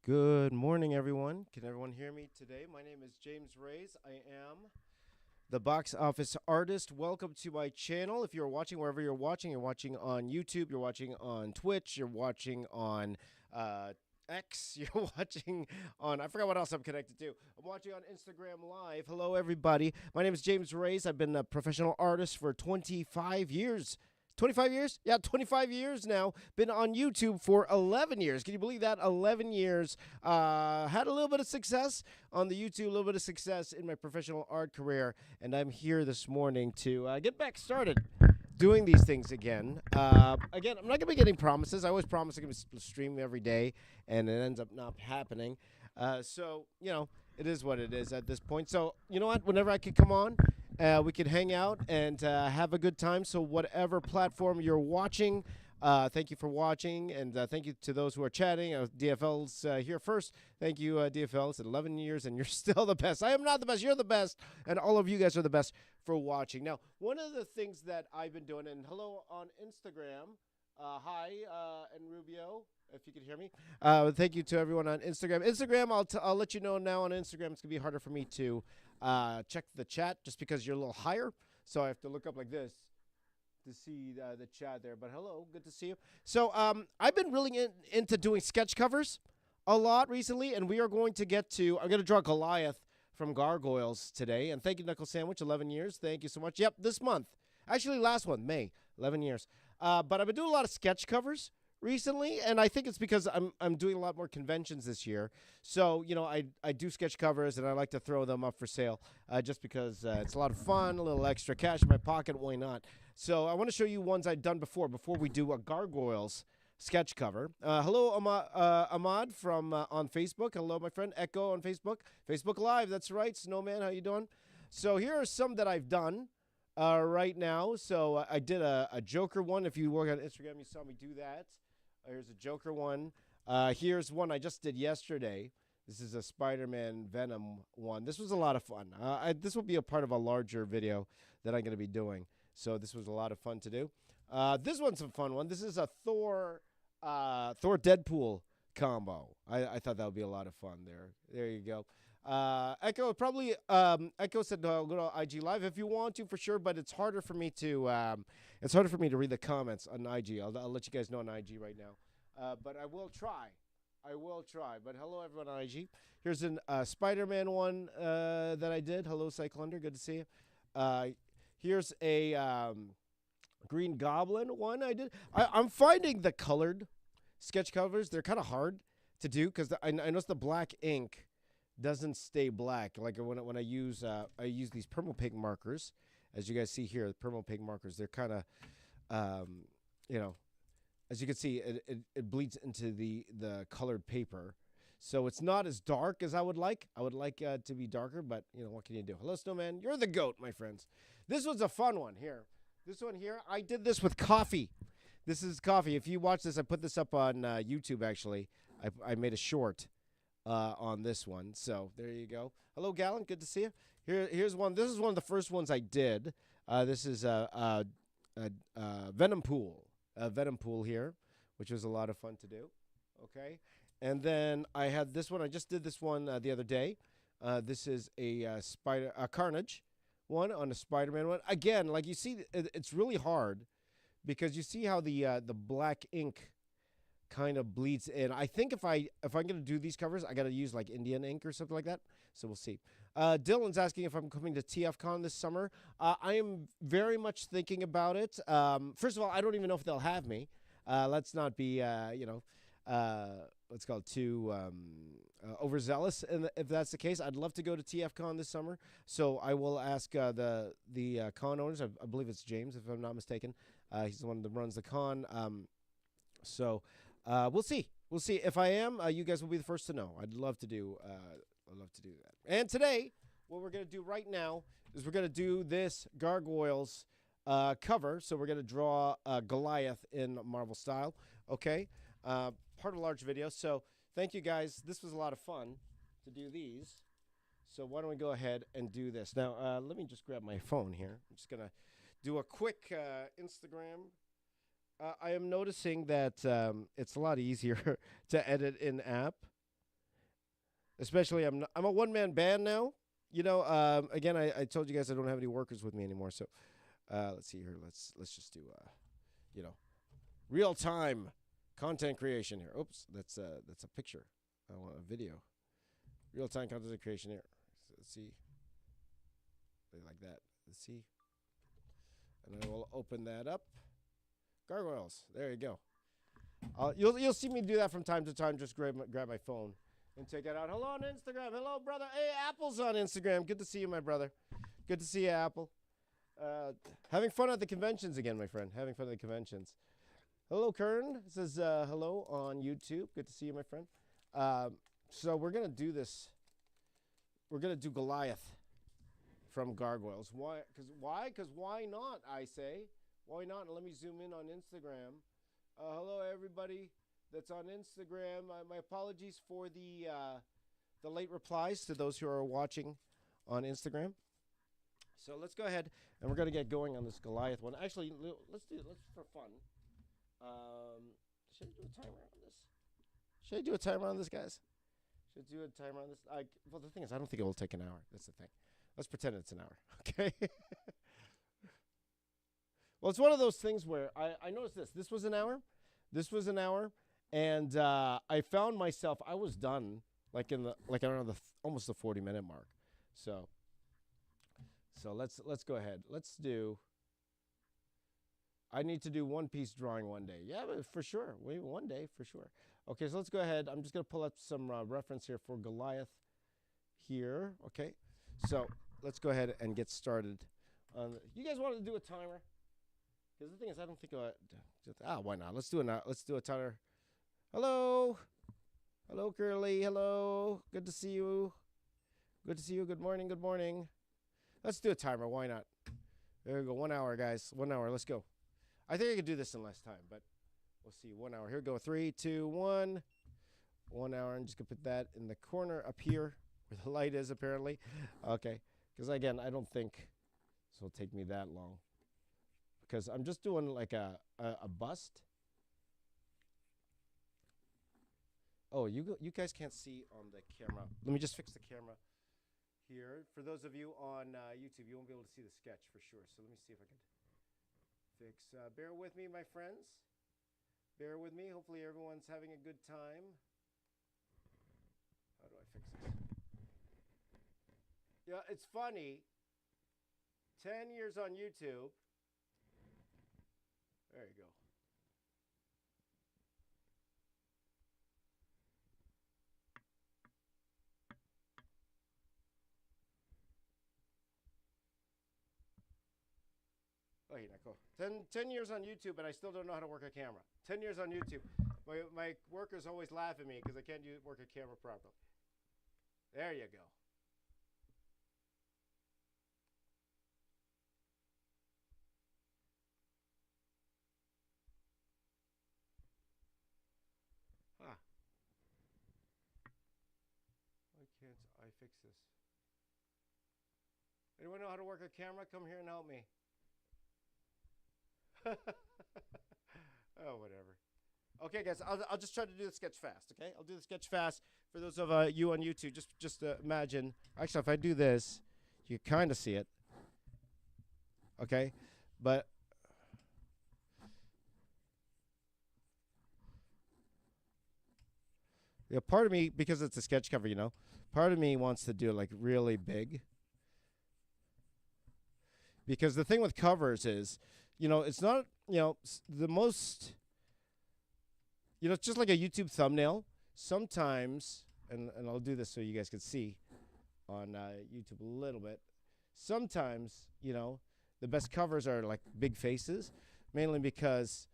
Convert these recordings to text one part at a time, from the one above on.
Good morning, everyone. Can everyone hear me today? My name is James Raiz. I am the box office artist. Welcome to my channel. If you're watching wherever you're watching on YouTube, you're watching on Twitch, you're watching on X, you're watching on, I forgot what else I'm connected to. I'm watching on Instagram Live. Hello, everybody. My name is James Raiz. I've been a professional artist for 25 years. 25 years? Yeah, 25 years now. Been on YouTube for 11 years. Can you believe that? 11 years. Had a little bit of success on the YouTube, a little bit of success in my professional art career. And I'm here this morning to get back started doing these things again. Again, I'm not going to be getting promises. I always promise I'm going to stream every day, and it ends up not happening. It is what it is at this point. So, you know what? Whenever I could come on, we could hang out and have a good time. So, whatever platform you're watching, thank you for watching, and thank you to those who are chatting. DFL's here first. Thank you, DFL. It's 11 years, and you're still the best. I am not the best. You're the best, and all of you guys are the best for watching. Now, one of the things that I've been doing, and hello on Instagram. Hi, and Rubio, if you can hear me. Thank you to everyone on Instagram. I'll let you know now on Instagram. It's going to be harder for me to check the chat just because you're a little higher. So I have to look up like this to see the chat there. But hello, good to see you. So I've been really into doing sketch covers a lot recently, and we are going to I'm going to draw Goliath from Gargoyles today. And thank you, Knuckle Sandwich, 11 years. Thank you so much. Yep, this month. Actually, last one, May, 11 years. But I've been doing a lot of sketch covers recently, and I think it's because I'm doing a lot more conventions this year. So, I do sketch covers, and I like to throw them up for sale just because it's a lot of fun, a little extra cash in my pocket, why not? So I want to show you ones I've done before we do a Gargoyles sketch cover. Hello, Ahmad from on Facebook. Hello, my friend. Echo on Facebook. Facebook Live, that's right. Snowman, how you doing? So here are some that I've done right now. So I did a Joker one. If you work on Instagram, you saw me do that. Here's a Joker one. Here's one I just did yesterday. This is a Spider-Man Venom one. This was a lot of fun. This will be a part of a larger video that I'm going to be doing. So this was a lot of fun to do. This one's a fun one. This is a Thor Deadpool combo. I thought that would be a lot of fun there. There you go. Echo said go to IG Live if you want to for sure, but it's harder for me to read the comments on IG. I'll let you guys know on IG right now. But I will try. But hello everyone on IG. Here's a Spider-Man one that I did. Hello Cyclonder, good to see you. Here's a Green Goblin one I did. I'm finding the colored sketch covers, they're kind of hard to do because I noticed the black ink doesn't stay black. Like when I use these perma-pig markers, as you guys see here, the perma-pig markers, they're kind of, as you can see, it bleeds into the colored paper. So it's not as dark as I would like. I would like to be darker, but, what can you do? Hello, Snowman. You're the GOAT, my friends. This was a fun one here. This one here, I did this with coffee. This is coffee. If you watch this, I put this up on YouTube, actually. I made a short on this one. So there you go. Hello, Gallon. Good to see you. Here's one. This is one of the first ones I did. This is a Venom Pool. A Venom Pool here, which was a lot of fun to do. Okay. And then I had this one. I just did this one the other day. This is a Carnage one on a Spider-Man one. Again, like you see, it's really hard because you see how the black ink kind of bleeds in. I think if I'm gonna do these covers, I gotta use like Indian ink or something like that. So we'll see. Dylan's asking if I'm coming to TFCon this summer. I am very much thinking about it. First of all, I don't even know if they'll have me. Let's not be let's call it too overzealous. And if that's the case, I'd love to go to TFCon this summer. So I will ask the con owners. I believe it's James, if I'm not mistaken. He's the one that runs the con. We'll see. We'll see. If I am, you guys will be the first to know. I'd love to do that. And today, what we're gonna do right now is we're gonna do this Gargoyles cover. So we're gonna draw Goliath in Marvel style. Okay. Part of a large video. So thank you guys. This was a lot of fun to do these. So why don't we go ahead and do this now? Let me just grab my phone here. I'm just gonna do a quick Instagram. I am noticing that it's a lot easier to edit in app Especially, I'm a one-man band now. You know, again, I told you guys I don't have any workers with me anymore. So, let's see here. Let's just do, you know, real-time content creation here. Oops, that's a picture. I want a video. Real-time content creation here. So let's see. Like that. Let's see. And then we'll open that up. Gargoyles. There you go. You'll see me do that from time to time. Just grab my phone and take it out. Hello on Instagram. Hello, brother. Hey, Apple's on Instagram. Good to see you, my brother. Good to see you, Apple. Having fun at the conventions again, my friend. Having fun at the conventions. Hello, Kern. It says hello on YouTube. Good to see you, my friend. So we're going to do this. We're going to do Goliath from Gargoyles. Why? Because why not, I say. Why not? Let me zoom in on Instagram. Hello, everybody that's on Instagram. My apologies for the late replies to those who are watching on Instagram. So let's go ahead, and we're going to get going on this Goliath one. Actually, let's for fun. Should I do a timer on this? Should I do a timer on this, guys? Should I do a timer on this? Well, the thing is, I don't think it will take an hour. That's the thing. Let's pretend it's an hour, okay? Well, it's one of those things where I noticed this. This was an hour. This was an hour. And I found myself, I was done like around almost the 40-minute mark. So let's go ahead. Let's do, I need to do one piece drawing one day. Yeah, but for sure. Wait, one day for sure. Okay, so let's go ahead. I'm just going to pull up some reference here for Goliath here. Okay, so let's go ahead and get started. You guys wanted to do a timer? Because the thing is, I don't think why not? Let's do a timer. Hello, hello, Curly. Hello, good to see you. Good to see you. Good morning. Good morning. Let's do a timer. Why not? There we go. 1 hour, guys. 1 hour. Let's go. I think I could do this in less time, but we'll see. 1 hour. Here we go. 3, 2, 1. 1 hour. I'm just gonna put that in the corner up here where the light is, apparently. Okay. Because again, I don't think this will take me that long. Because I'm just doing like a bust. Oh, you guys can't see on the camera. Let me just fix the camera here. For those of you on YouTube, you won't be able to see the sketch for sure. So let me see if I can fix. Bear with me, my friends. Bear with me. Hopefully everyone's having a good time. How do I fix this? Yeah, it's funny. 10 years on YouTube. There you go. Oh, you're not cool. 10 years on YouTube, and I still don't know how to work a camera. 10 years on YouTube. My workers always laugh at me because I can't work a camera properly. There you go. Huh. Why can't I fix this? Anyone know how to work a camera? Come here and help me. Oh, whatever. Okay, guys, I'll just try to do the sketch fast, okay? I'll do the sketch fast. For those of you on YouTube, just imagine. Actually, if I do this, you kind of see it. Okay? But yeah, part of me, because it's a sketch cover, you know, part of me wants to do it like really big. Because the thing with covers is, you know, it's not, you know, the most, you know, it's just like a YouTube thumbnail. Sometimes, and I'll do this so you guys can see on YouTube a little bit. Sometimes, you know, the best covers are like big faces, mainly because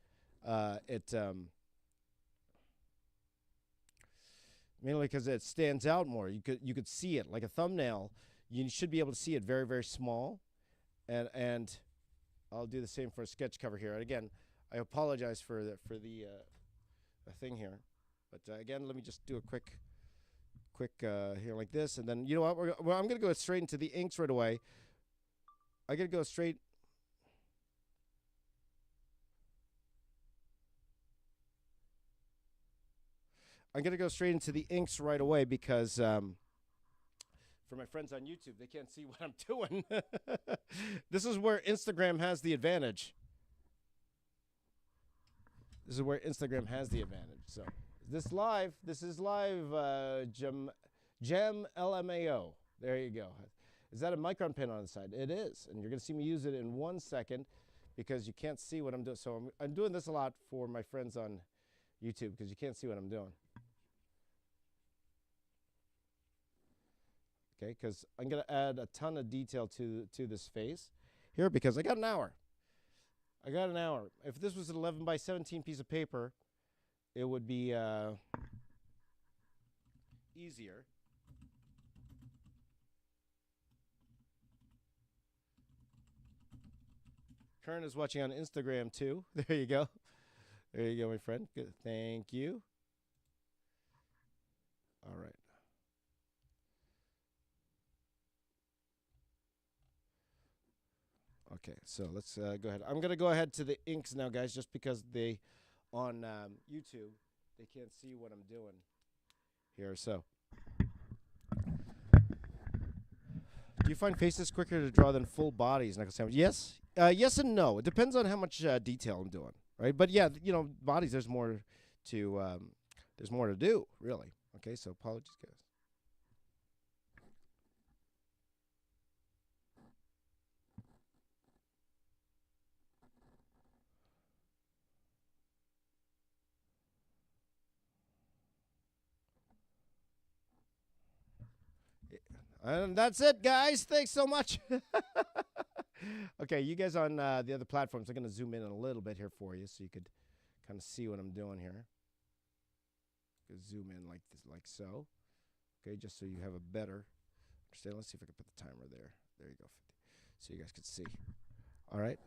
mainly because it stands out more. You could see it like a thumbnail. You should be able to see it very, very small, and I'll do the same for a sketch cover here. And again, I apologize for the thing here, but again, let me just do a quick here like this, and then you know what? I'm gonna go straight into the inks right away. I gotta go straight. I'm going to go straight into the inks right away because for my friends on YouTube, they can't see what I'm doing. This is where Instagram has the advantage. This is where Instagram has the advantage. So this live. This is live. Gem LMAO. There you go. Is that a micron pin on the side? It is, and you're going to see me use it in 1 second because you can't see what I'm doing. So I'm doing this a lot for my friends on YouTube because you can't see what I'm doing. Okay, because I'm going to add a ton of detail to this face here because I got an hour. I got an hour. If this was an 11 by 17 piece of paper, it would be easier. Kern is watching on Instagram too. There you go. There you go, my friend. Good. Thank you. All right. Okay, so let's go ahead. I'm going to go ahead to the inks now, guys, just because they, on YouTube, they can't see what I'm doing here. So, do you find faces quicker to draw than full bodies, Knuckle Sandwich? Yes. Yes and no. It depends on how much detail I'm doing, right? But yeah, you know, bodies, there's more to do, really. Okay, so apologies, guys. And that's it, guys. Thanks so much. Okay, you guys on the other platforms, I'm going to zoom in a little bit here for you so you could kind of see what I'm doing here. Zoom in like this, like so. Okay, just so you have a better understanding. Let's see if I can put the timer there. There you go, 50. So you guys can see. All right.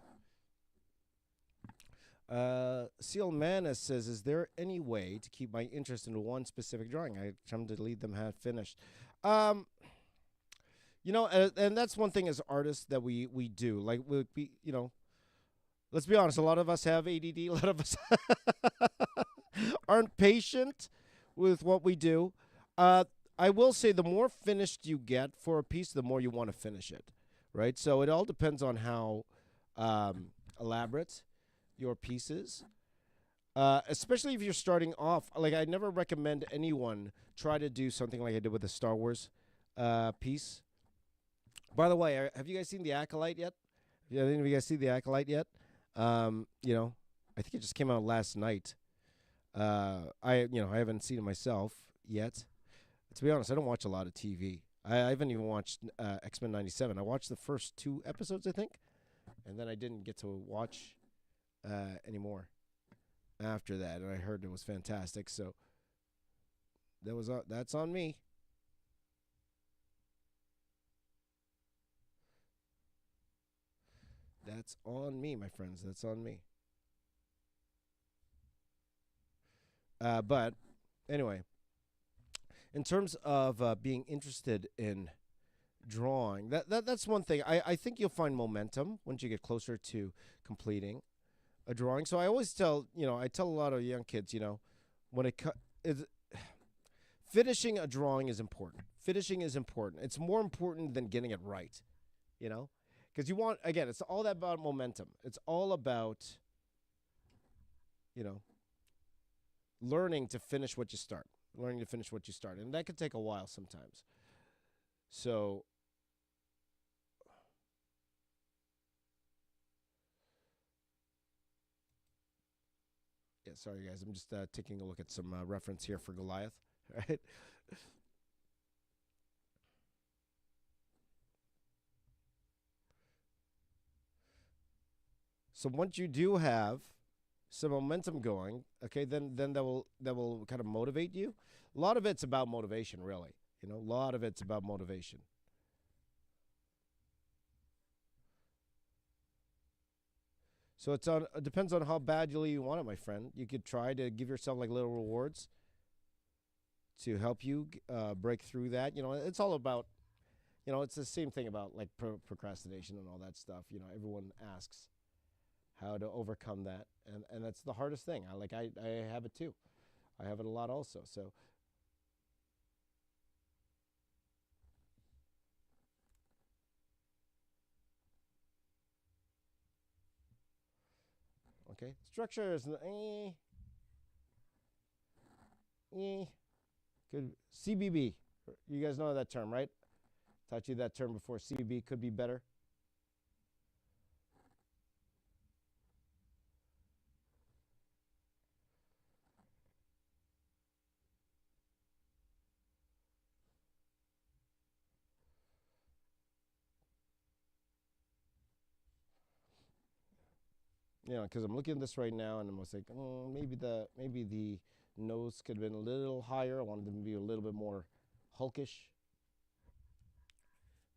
Seal Manus says, is there any way to keep my interest in one specific drawing? I come to lead them half finished. You know, and that's one thing as artists that we do. Like, we, you know, let's be honest, a lot of us have ADD. A lot of us aren't patient with what we do. I will say the more finished you get for a piece, the more you want to finish it, right? So it all depends on how elaborate your piece is. Especially if you're starting off. Like, I never recommend anyone try to do something like I did with the Star Wars piece. By the way, have you guys seen The Acolyte yet? Yeah, any of you guys see The Acolyte yet? You know, I think it just came out last night. I haven't seen it myself yet. To be honest, I don't watch a lot of TV. I haven't even watched X-Men 97. I watched the first 2 episodes, I think, and then I didn't get to watch anymore after that. And I heard it was fantastic, so that's on me. That's on me, my friends. That's on me. But anyway, in terms of being interested in drawing, that's one thing. I think you'll find momentum once you get closer to completing a drawing. So I always tell, I tell a lot of young kids, when finishing a drawing is important. Finishing is important. It's more important than getting it right, Because you want, again, it's all about momentum. It's all about, learning to finish what you start. Learning to finish what you start. And that could take a while sometimes. So, yeah, sorry, guys. I'm just taking a look at some reference here for Goliath. All right. So once you do have some momentum going, okay, then that will kind of motivate you. A lot of it's about motivation, really. A lot of it's about motivation. So it depends on how badly you want it, my friend. You could try to give yourself like little rewards to help you break through that. It's all about, it's the same thing about like procrastination and all that stuff. Everyone asks how to overcome that, and that's the hardest thing. I have it too. I have it a lot also. So okay, structure is good. CBB. You guys know that term, right? Taught you that term before. CBB could be better. You know, because I'm looking at this right now, and I'm just like, maybe the nose could have been a little higher. I wanted them to be a little bit more hulkish.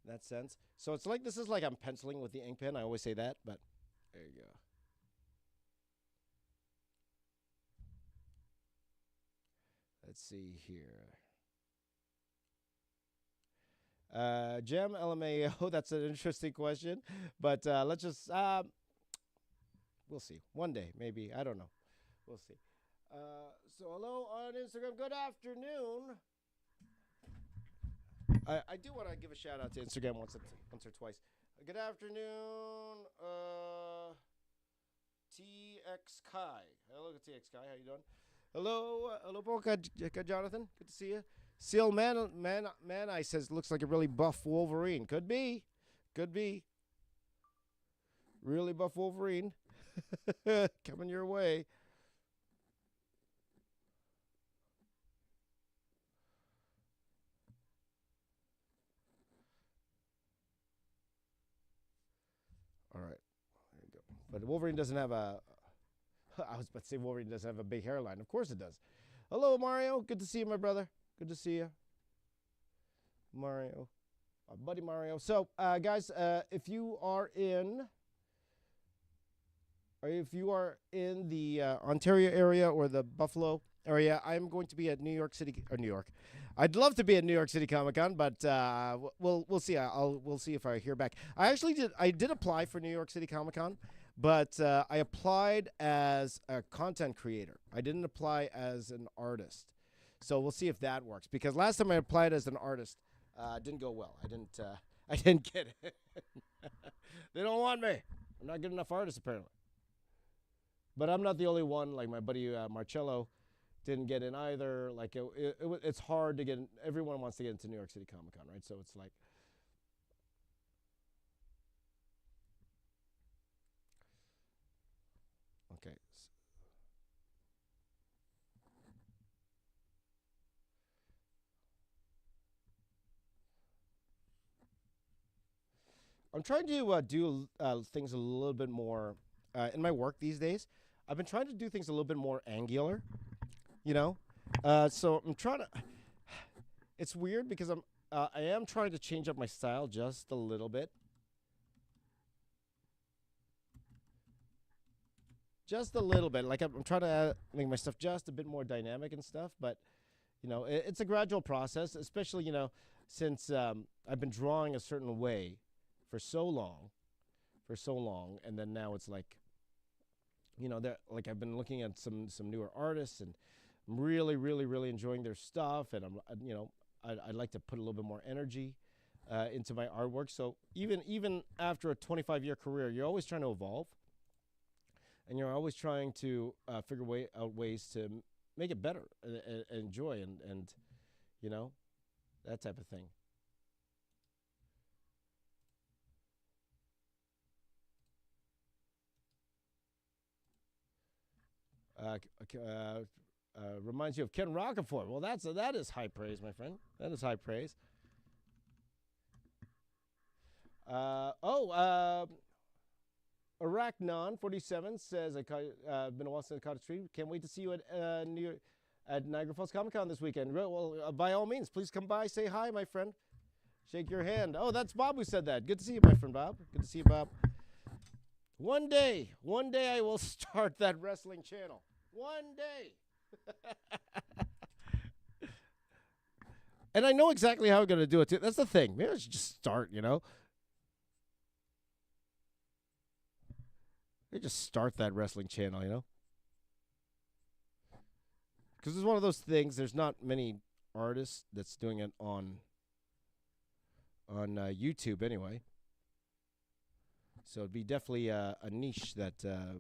In that sense. So it's like this is like I'm penciling with the ink pen. I always say that, but there you go. Let's see here. Gem LMAO. That's an interesting question, but let's just we'll see. One day, maybe. I don't know. We'll see. So hello on Instagram. Good afternoon. I do want to give a shout out to Instagram once or twice. Good afternoon, TX Kai. Hello, TX Kai. How you doing? Hello, Jonathan. Good to see you. Seal Man I says looks like a really buff Wolverine. Could be. Really buff Wolverine. Coming your way. All right. There you go. But Wolverine doesn't have a I was about to say Wolverine doesn't have a big hairline. Of course it does. Hello, Mario. Good to see you, my brother. Good to see you. Mario. My buddy Mario. So, guys, if you are in the Ontario area or the Buffalo area, I'm going to be at New York City or New York. I'd love to be at New York City Comic Con, but we'll see. We'll see if I hear back. I did apply for New York City Comic Con, but I applied as a content creator. I didn't apply as an artist, so we'll see if that works. Because last time I applied as an artist, it didn't go well. I didn't get it. They don't want me. I'm not good enough artist apparently. But I'm not the only one. Like my buddy Marcello didn't get in either. Like it's hard to get in. Everyone wants to get into New York City Comic Con, right? So it's like, okay. I'm trying to do things a little bit more in my work these days. I've been trying to do things a little bit more angular, you know. So I'm trying to. It's weird because I am trying to change up my style just a little bit. Just a little bit. Like I'm trying to make my stuff just a bit more dynamic and stuff, but you know, it's a gradual process, especially, you know, since I've been drawing a certain way for so long, and then now it's like, you know, like I've been looking at some newer artists, and I'm really enjoying their stuff, and you know, I'd like to put a little bit more energy into my artwork. So even after a 25-year career, you're always trying to evolve, and you're always trying to figure out ways to make it better and enjoy and you know, that type of thing. Reminds you of Ken Rocafort. Well, that is high praise, my friend. That is high praise. Arachnon 47 says been a while since I caught a stream. Can't wait to see you at Niagara Falls Comic Con this weekend. Well, by all means, please come by, say hi, my friend. Shake your hand. Oh, that's Bob who said that. Good to see you, my friend Bob. Good to see you, Bob. One day I will start that wrestling channel. One day. And I know exactly how I'm going to do it, too. That's the thing. Maybe I should just start, you know. Maybe just start that wrestling channel, you know. Because it's one of those things. There's not many artists that's doing it on YouTube anyway. So it'd be definitely a niche that I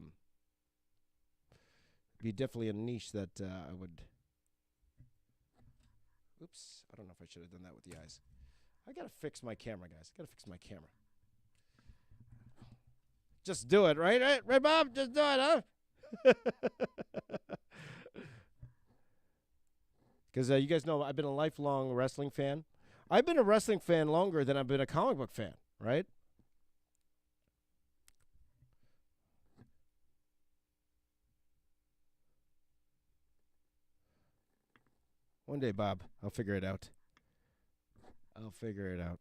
would. Oops, I don't know if I should have done that with the eyes. I gotta fix my camera, guys. I gotta fix my camera. Just do it, right, Bob? Just do it, huh? Because you guys know I've been a lifelong wrestling fan. I've been a wrestling fan longer than I've been a comic book fan, right? One day, Bob, I'll figure it out. I'll figure it out.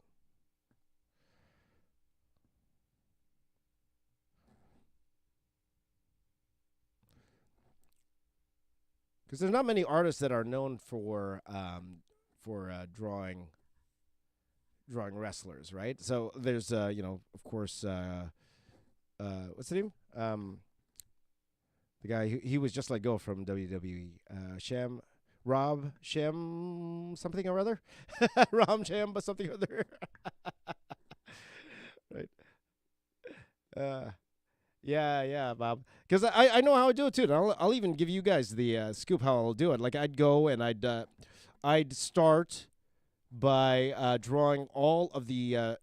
Because there's not many artists that are known for drawing wrestlers, right? So there's of course, what's the name? The guy he was just let go from WWE. Rob Sham something or other. Ram Sham but something or other. Right. Yeah, Bob. Because I know how to do it too. And I'll even give you guys the scoop how I'll do it. Like I'd go and I'd start by drawing all of the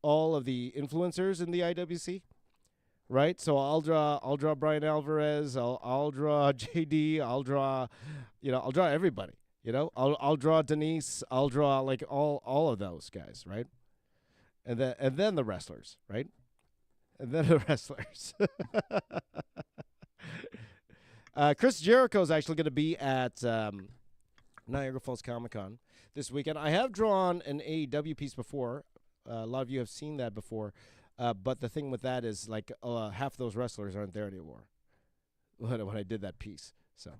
influencers in the IWC. Right, so I'll draw Brian Alvarez. I'll draw JD. I'll draw everybody. I'll draw Denise. I'll draw like all of those guys, right? And then the wrestlers, right? And then the wrestlers. Chris Jericho's actually going to be at Niagara Falls Comic Con this weekend. I have drawn an AEW piece before. A lot of you have seen that before. But the thing with that is, like, half those wrestlers aren't there anymore when I did that piece. So,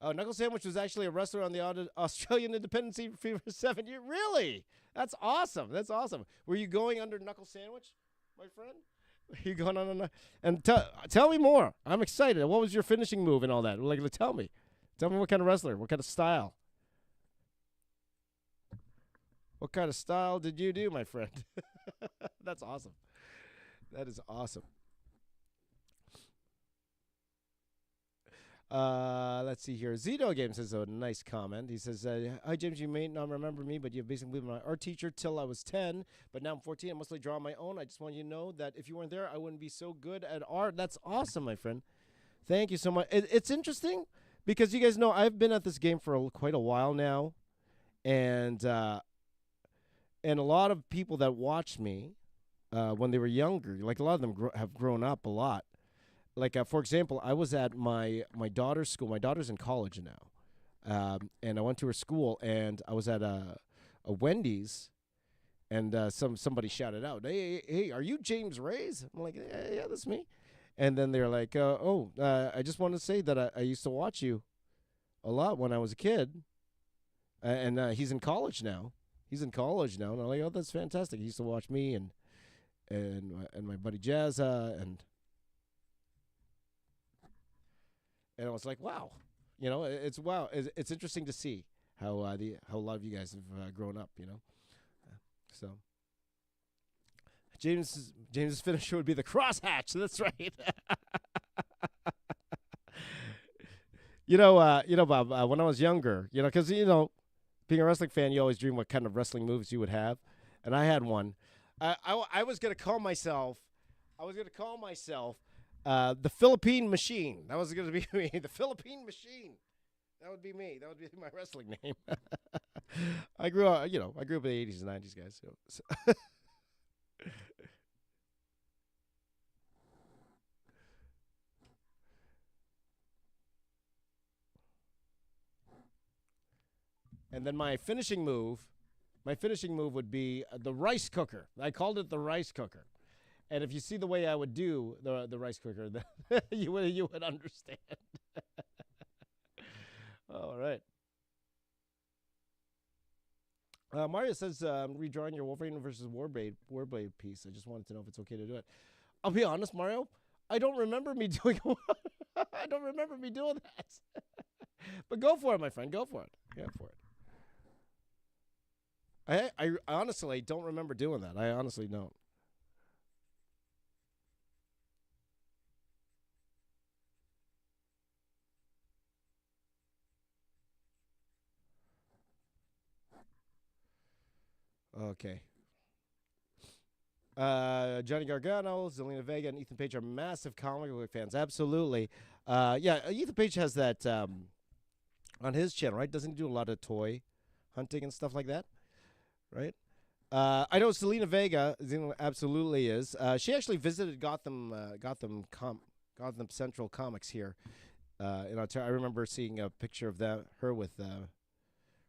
Knuckle Sandwich was actually a wrestler on the Australian Independence Scene for 7 years. Really? That's awesome. That's awesome. Were you going under Knuckle Sandwich, my friend? Were you going on and tell me more. I'm excited. What was your finishing move and all that? Like, tell me. Tell me what kind of wrestler, what kind of style. What kind of style did you do, my friend? That's awesome. That is awesome. Let's see here. Zito Games has a nice comment. He says, hi, James, you may not remember me, but you've basically been my art teacher till I was 10, but now I'm 14. I mostly draw on my own. I just want you to know that if you weren't there, I wouldn't be so good at art. That's awesome, my friend. Thank you so much. It's interesting because you guys know I've been at this game for quite a while now, and a lot of people that watched me when they were younger, like a lot of them have grown up a lot. Like, for example, I was at my daughter's school. My daughter's in college now. And I went to her school, and I was at a Wendy's, and somebody shouted out, hey, are you James Raiz? I'm like, yeah, that's me. And then they're like, I just want to say that I used to watch you a lot when I was a kid. And he's in college now. And I'm like, oh, that's fantastic. He used to watch me and my buddy Jazza, and I was like, wow, it's wow. It's interesting to see how a lot of you guys have grown up, So James's finisher would be the crosshatch. That's right. Bob, when I was younger, because being a wrestling fan, you always dream what kind of wrestling moves you would have, and I had one. I was gonna call myself. The Philippine Machine. That was gonna be me. The Philippine Machine. That would be me. That would be my wrestling name. I grew up in the 80s and 90s, guys. So. And then my finishing move would be the rice cooker. I called it the rice cooker. And if you see the way I would do the rice cooker, then you would understand. All right. Mario says, redrawing your Wolverine versus Warblade piece. I just wanted to know if it's okay to do it. I'll be honest, Mario. I don't remember me doing. I don't remember me doing that. But go for it, my friend. Go for it. Go for it. I honestly don't remember doing that. I honestly don't. Okay. Johnny Gargano, Zelina Vega, and Ethan Page are massive comic book fans. Absolutely. Yeah, Ethan Page has that on his channel, right? Doesn't he do a lot of toy hunting and stuff like that, right? I know Selena Vega absolutely is. She actually visited Gotham Central Comics here in Ontario. I remember seeing a picture of her with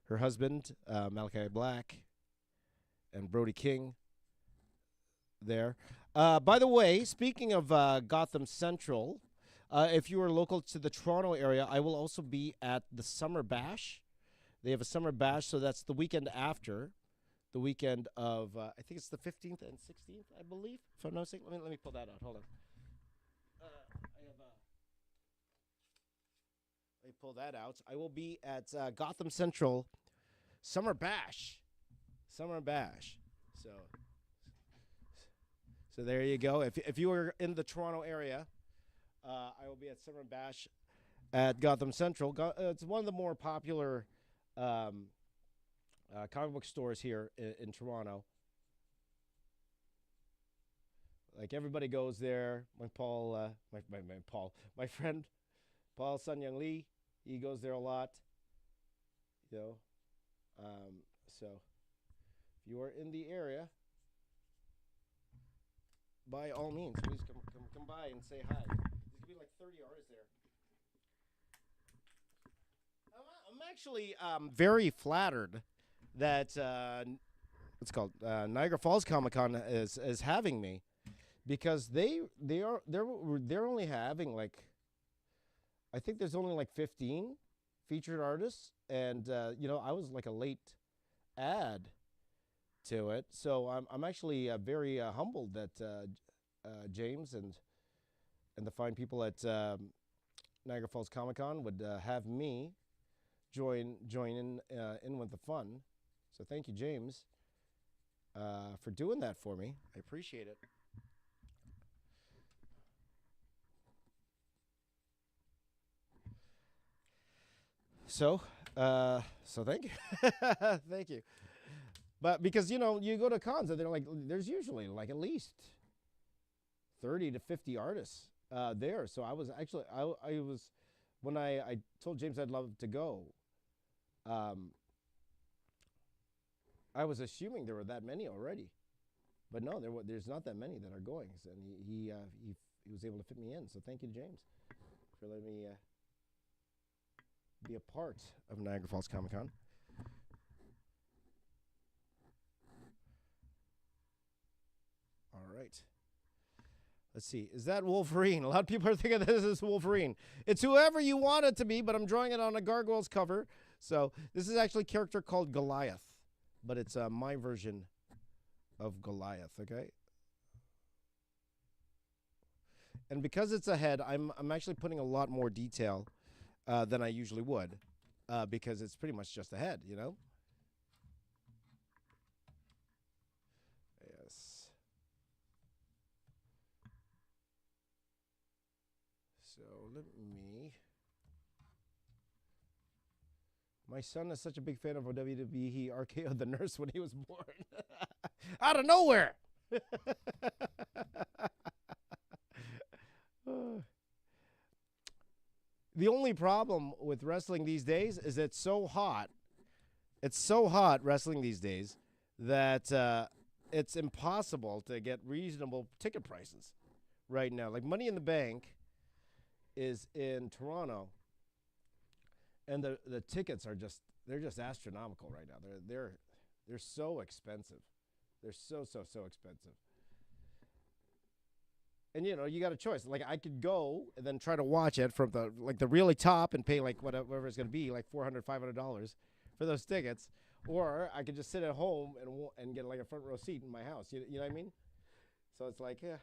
her husband Malachi Black and Brody King there. By the way, speaking of Gotham Central, if you are local to the Toronto area, I will also be at the Summer Bash. They have a Summer Bash, so that's the weekend after. The weekend of, I think it's the 15th and 16th, I believe. If I'm not mistaken, let me pull that out. Hold on. Let me pull that out. I will be at Gotham Central Summer Bash. Summer Bash. So there you go. If you are in the Toronto area, I will be at Summer Bash at Gotham Central. It's one of the more popular comic book stores here in Toronto. Like everybody goes there. My friend Paul Sun Young Lee, he goes there a lot. You know, so if you are in the area, by all means, please come by and say hi. There's gonna be like 30 artists there. I'm actually very flattered that what's called Niagara Falls Comic Con is having me, because they're only having like, I think there's only like 15 featured artists, and you know, I was like a late ad to it, so I'm actually very humbled that James and the fine people at Niagara Falls Comic Con would have me join in with the fun. So thank you, James, for doing that for me. I appreciate it. So thank you, thank you. But because, you know, you go to cons and they're like, there's usually like at least 30 to 50 artists there. So I was actually, I was, when I told James I'd love to go, I was assuming there were that many already, but no, there's not that many that are going, and he was able to fit me in. So thank you, James, for letting me be a part of Niagara Falls Comic Con. All right. Let's see. Is that Wolverine? A lot of people are thinking this is Wolverine. It's whoever you want it to be, but I'm drawing it on a Gargoyles cover. So this is actually a character called Goliath, but it's my version of Goliath, okay? And because it's a head, I'm actually putting a lot more detail than I usually would, because it's pretty much just a head, you know? Yes. So let me... My son is such a big fan of WWE, he RKO'd the nurse when he was born. Out of nowhere! The only problem with wrestling these days is it's so hot. It's so hot, wrestling these days, that it's impossible to get reasonable ticket prices right now. Like Money in the Bank is in Toronto, and the tickets are just, they're just astronomical right now. They're so expensive. They're so expensive. And you know, you got a choice. Like I could go and then try to watch it from the really top and pay like whatever it's going to be, like $400, $500 for those tickets, or I could just sit at home and get like a front row seat in my house. You know what I mean? So it's like, yeah.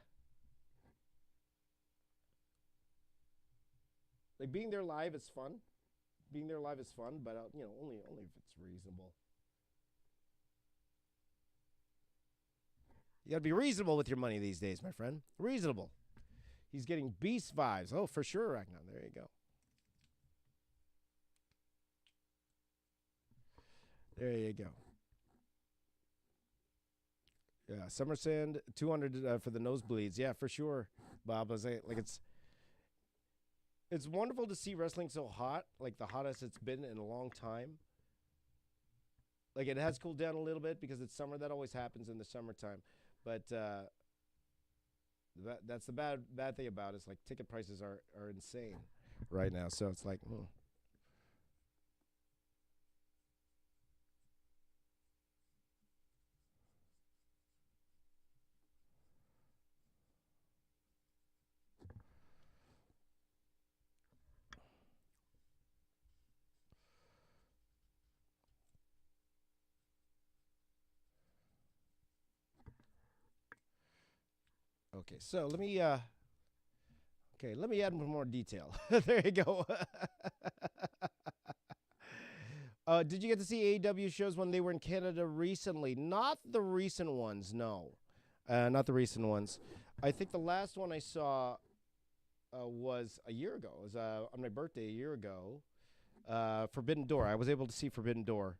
Like being there live is fun. Being there live is fun, but you know, only if it's reasonable. You gotta be reasonable with your money these days, my friend. Reasonable. He's getting beast vibes. Oh, for sure, Ragnar. There you go. There you go. Yeah, Summer Sand, 200 for the nosebleeds. Yeah, for sure, Bob. I was like it's wonderful to see wrestling so hot, like the hottest it's been in a long time. Like it has cooled down a little bit because it's summer. That always happens in the summertime. But that's the bad thing about it. It's like ticket prices are insane right now. So it's like, okay. So let me add more detail. There you go. Did you get to see AEW shows when they were in Canada recently? Not the recent ones, no. Not the recent ones. I think the last one I saw was a year ago. It was on my birthday a year ago. Forbidden Door. I was able to see Forbidden Door.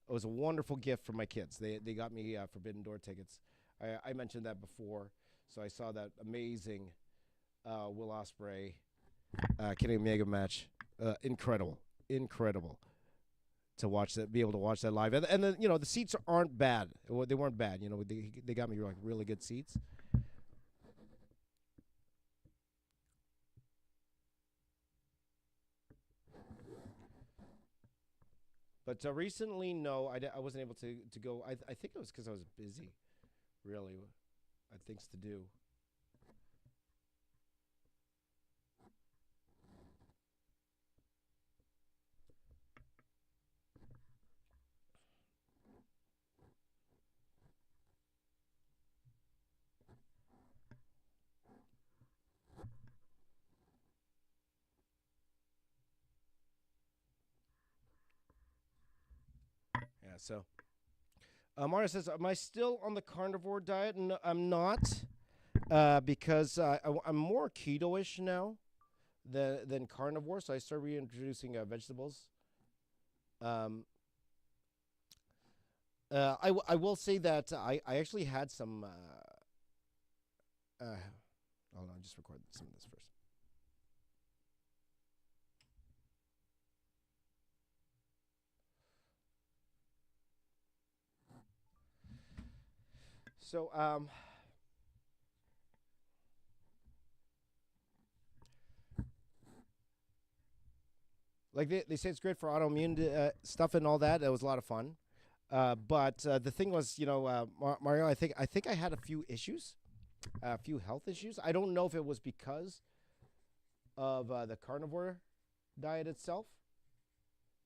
It was a wonderful gift for my kids. They got me Forbidden Door tickets. I mentioned that before. So I saw that amazing Will Ospreay Kenny Omega match. Incredible to watch that, be able to watch that live, and then you know the seats aren't bad. They weren't bad. You know they got me like really good seats. But recently, no, I wasn't able to go. I think it was because I was busy. Really, I had things to do. Yeah. So, Mara says, "Am I still on the carnivore diet?" No, I'm not, because I'm more keto-ish now than carnivore. So I started reintroducing vegetables. Um, I will say that I actually had some. Hold on, just record some of this first. So like they say it's great for autoimmune stuff and all that. It was a lot of fun. But the thing was, you know, Mario, I think I had a few issues, a few health issues. I don't know if it was because of the carnivore diet itself,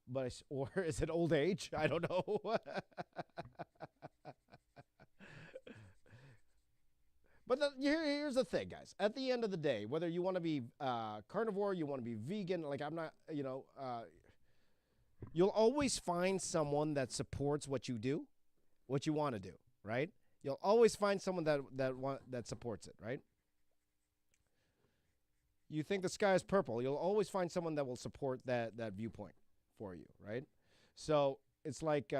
but or is it old age? I don't know. But here's the thing, guys. At the end of the day, whether you want to be carnivore, you want to be vegan, like I'm not, you know, you'll always find someone that supports what you do, what you want to do, right? You'll always find someone that supports it, right? You think the sky is purple, you'll always find someone that will support that viewpoint for you, right? So it's like,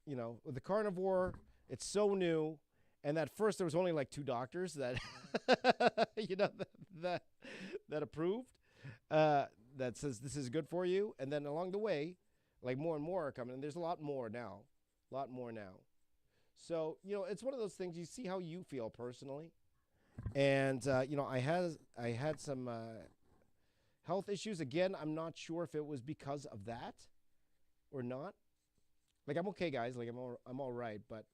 you know, with the carnivore, it's so new, and at first there was only like two doctors that, you know, that approved, that says this is good for you, and then along the way, like more and more are coming, and there's a lot more now, a lot more now. So you know, it's one of those things. You see how you feel personally, and you know, I had some health issues. Again, I'm not sure if it was because of that or not. Like I'm okay, guys. Like I'm all right, but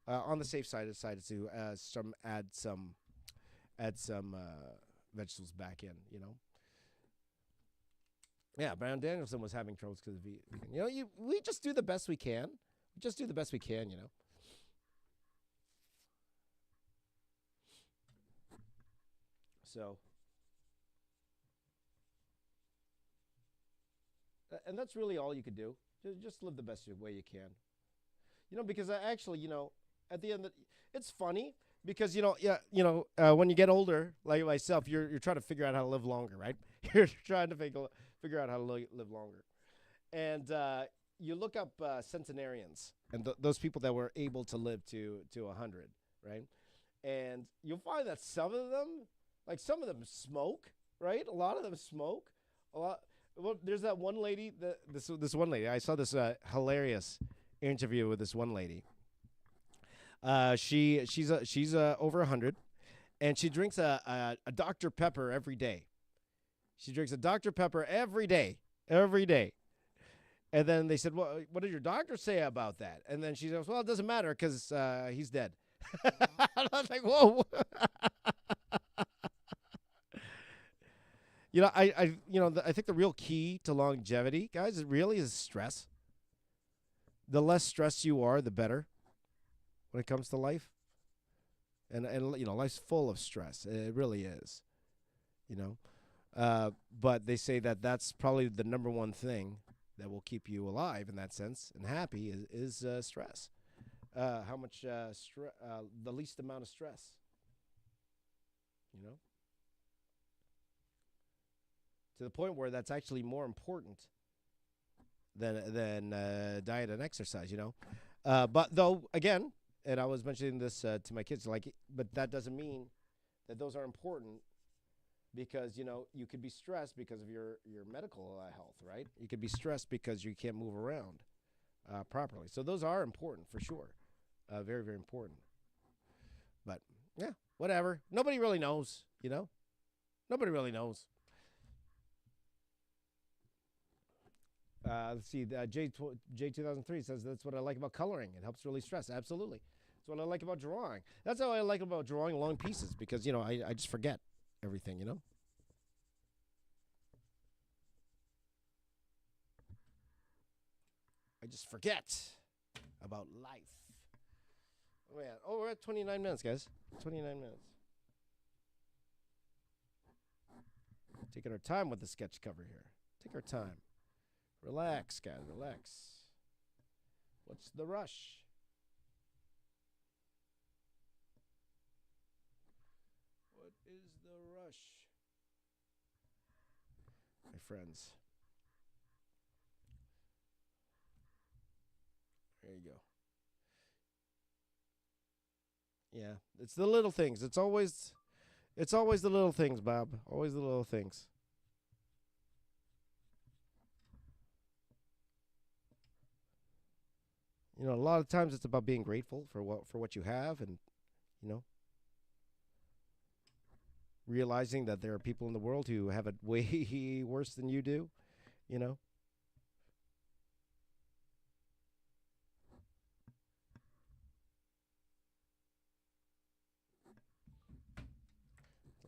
on the safe side, I decided to add some vegetables back in. You know. Yeah, Brian Danielson was having troubles because of vegan. You know, we just do the best we can. We just do the best we can. You know. So and that's really all you could do. Just live the best way you can. Because I actually, at the end, it's funny because yeah, when you get older, like myself, you're trying to figure out how to live longer, right? You're trying to figure out how to live longer, and you look up centenarians and those people that were able to live to 100, right? And you'll find that some of them smoke, right? A lot of them smoke. A lot. Well, there's that one lady. This one lady. I saw this hilarious interview with this one lady. She's over 100, and she drinks a Dr. Pepper every day. She drinks a Dr. Pepper every day, every day. And then they said, "Well, what did your doctor say about that?" And then she goes, "Well, it doesn't matter because he's dead." I was like, "Whoa." I think the real key to longevity, guys, it really is stress. The less stressed you are, the better when it comes to life. And life's full of stress. It really is. But they say that that's probably the number one thing that will keep you alive in that sense and happy is stress. How much the least amount of stress. To the point where that's actually more important than diet and exercise. But though again, and I was mentioning this to my kids, but that doesn't mean that those are important. Because, you could be stressed because of your medical health, right? You could be stressed because you can't move around properly. So those are important for sure. Very, very important. But, yeah, whatever. Nobody really knows, Nobody really knows. Let's see. J2003 says that's what I like about coloring. It helps release stress. Absolutely. That's what I like about drawing. That's how I like about drawing long pieces because, I just forget everything, I just forget about life. Oh, man. Oh, we're at 29 minutes, guys. 29 minutes. Taking our time with the sketch cover here. Take our time. Relax, guys. Relax. What's the rush? What is the rush? My friends. There you go. Yeah, it's the little things. It's always the little things, Bob. Always the little things. A lot of times it's about being grateful for what you have and, realizing that there are people in the world who have it way worse than you do, Let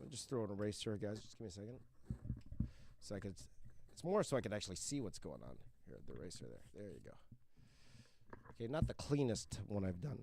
me just throw an eraser, guys. Just give me a second. So it's more so I could actually see what's going on. Here, the eraser there. There you go. Okay, not the cleanest one I've done.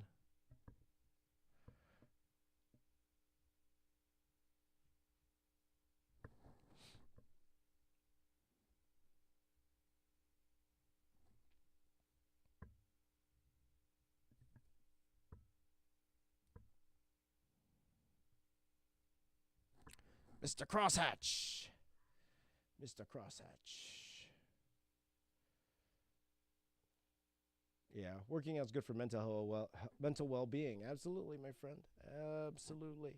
Mr. Crosshatch. Mr. Crosshatch. Yeah, working out's good for mental well-being. Absolutely, my friend. Absolutely.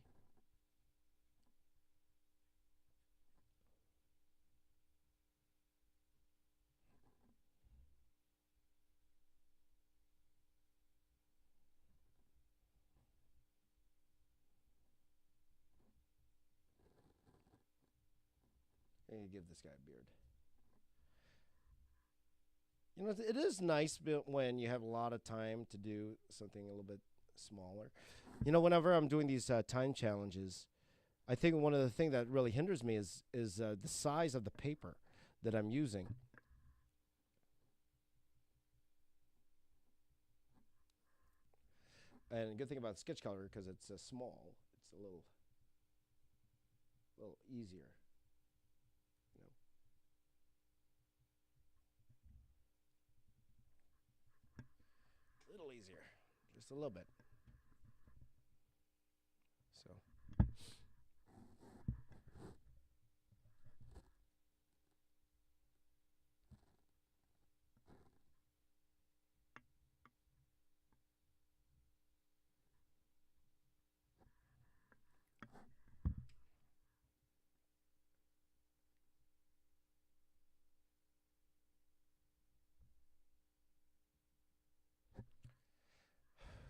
I need to give this guy a beard. It is nice when you have a lot of time to do something a little bit smaller. Whenever I'm doing these time challenges, I think one of the things that really hinders me is the size of the paper that I'm using. And the good thing about sketch color, because it's small, it's a little easier. Just a little bit. So.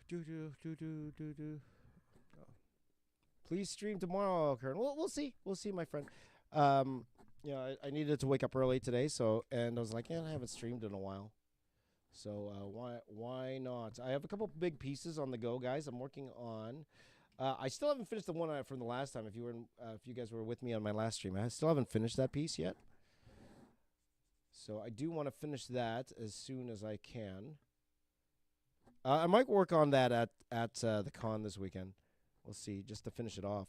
Do. Please stream tomorrow, Karen. We'll see. We'll see, my friend. You know, I needed to wake up early today, so and I was like, yeah, I haven't streamed in a while, so why not? I have a couple big pieces on the go, guys. I'm working on. I still haven't finished the one from the last time. If you guys were with me on my last stream, I still haven't finished that piece yet. So I do want to finish that as soon as I can. I might work on that at the con this weekend. We'll see, just to finish it off.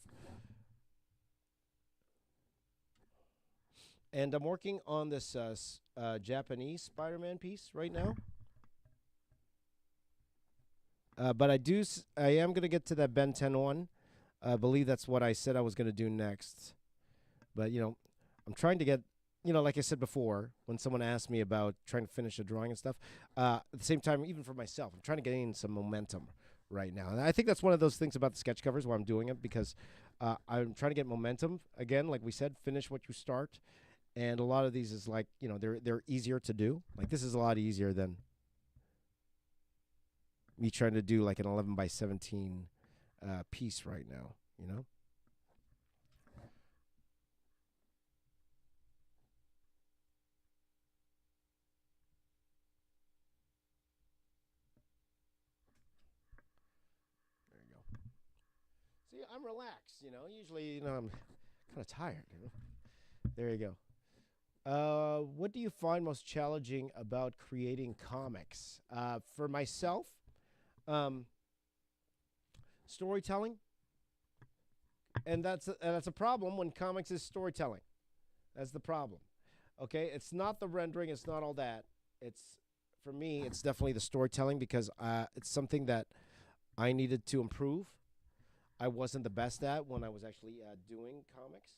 And I'm working on this Japanese Spider-Man piece right now. But I am going to get to that Ben 10 one. I believe that's what I said I was going to do next. But, you know, I'm trying to get, you know, like I said before, when someone asked me about trying to finish a drawing and stuff, at the same time, even for myself, I'm trying to gain some momentum right now. And I think that's one of those things about the sketch covers why I'm doing it, because I'm trying to get momentum. Again, like we said, finish what you start. And a lot of these is like, you know, they're easier to do. Like this is a lot easier than me trying to do like an 11 by 17 piece right now, you know? There you go. See, I'm relaxed, you know? Usually, you know, I'm kind of tired, you know? There you go. What do you find most challenging about creating comics? For myself, storytelling, and that's a problem when comics is storytelling. That's the problem. Okay, it's not the rendering, it's not all that. It's for me, it's definitely the storytelling because it's something that I needed to improve. I wasn't the best at when I was actually doing comics.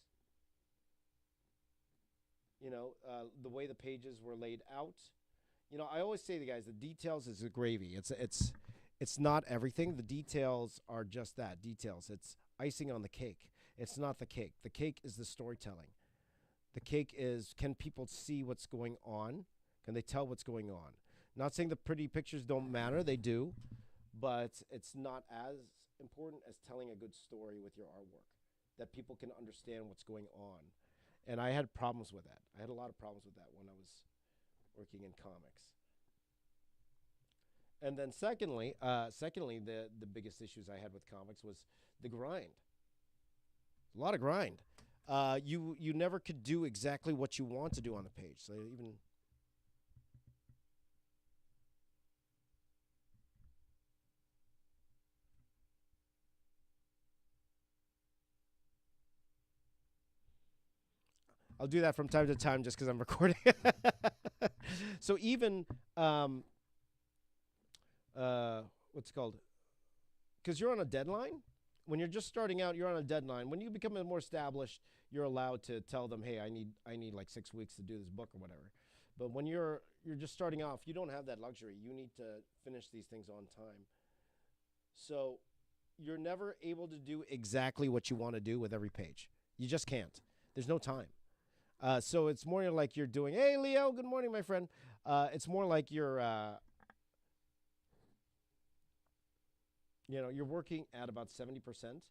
You know, the way the pages were laid out. You know, I always say to the guys, the details is the gravy. It's not everything. The details are just that, details. It's icing on the cake. It's not the cake. The cake is the storytelling. The cake is, can people see what's going on? Can they tell what's going on? Not saying the pretty pictures don't matter, they do, but it's not as important as telling a good story with your artwork, that people can understand what's going on. And I had problems with that. I had a lot of problems with that when I was working in comics. And then secondly, the biggest issues I had with comics was the grind. A lot of grind. You never could do exactly what you want to do on the page. So even I'll do that from time to time just because I'm recording. So even what's it called? Because you're on a deadline. When you're just starting out, you're on a deadline. When you become more established, you're allowed to tell them, "Hey, I need like 6 weeks to do this book or whatever." But when you're just starting off, you don't have that luxury. You need to finish these things on time. So you're never able to do exactly what you want to do with every page. You just can't. There's no time. So it's more like you're doing, "Hey, Leo, good morning, my friend." It's more like you're you know, you're working at about 70%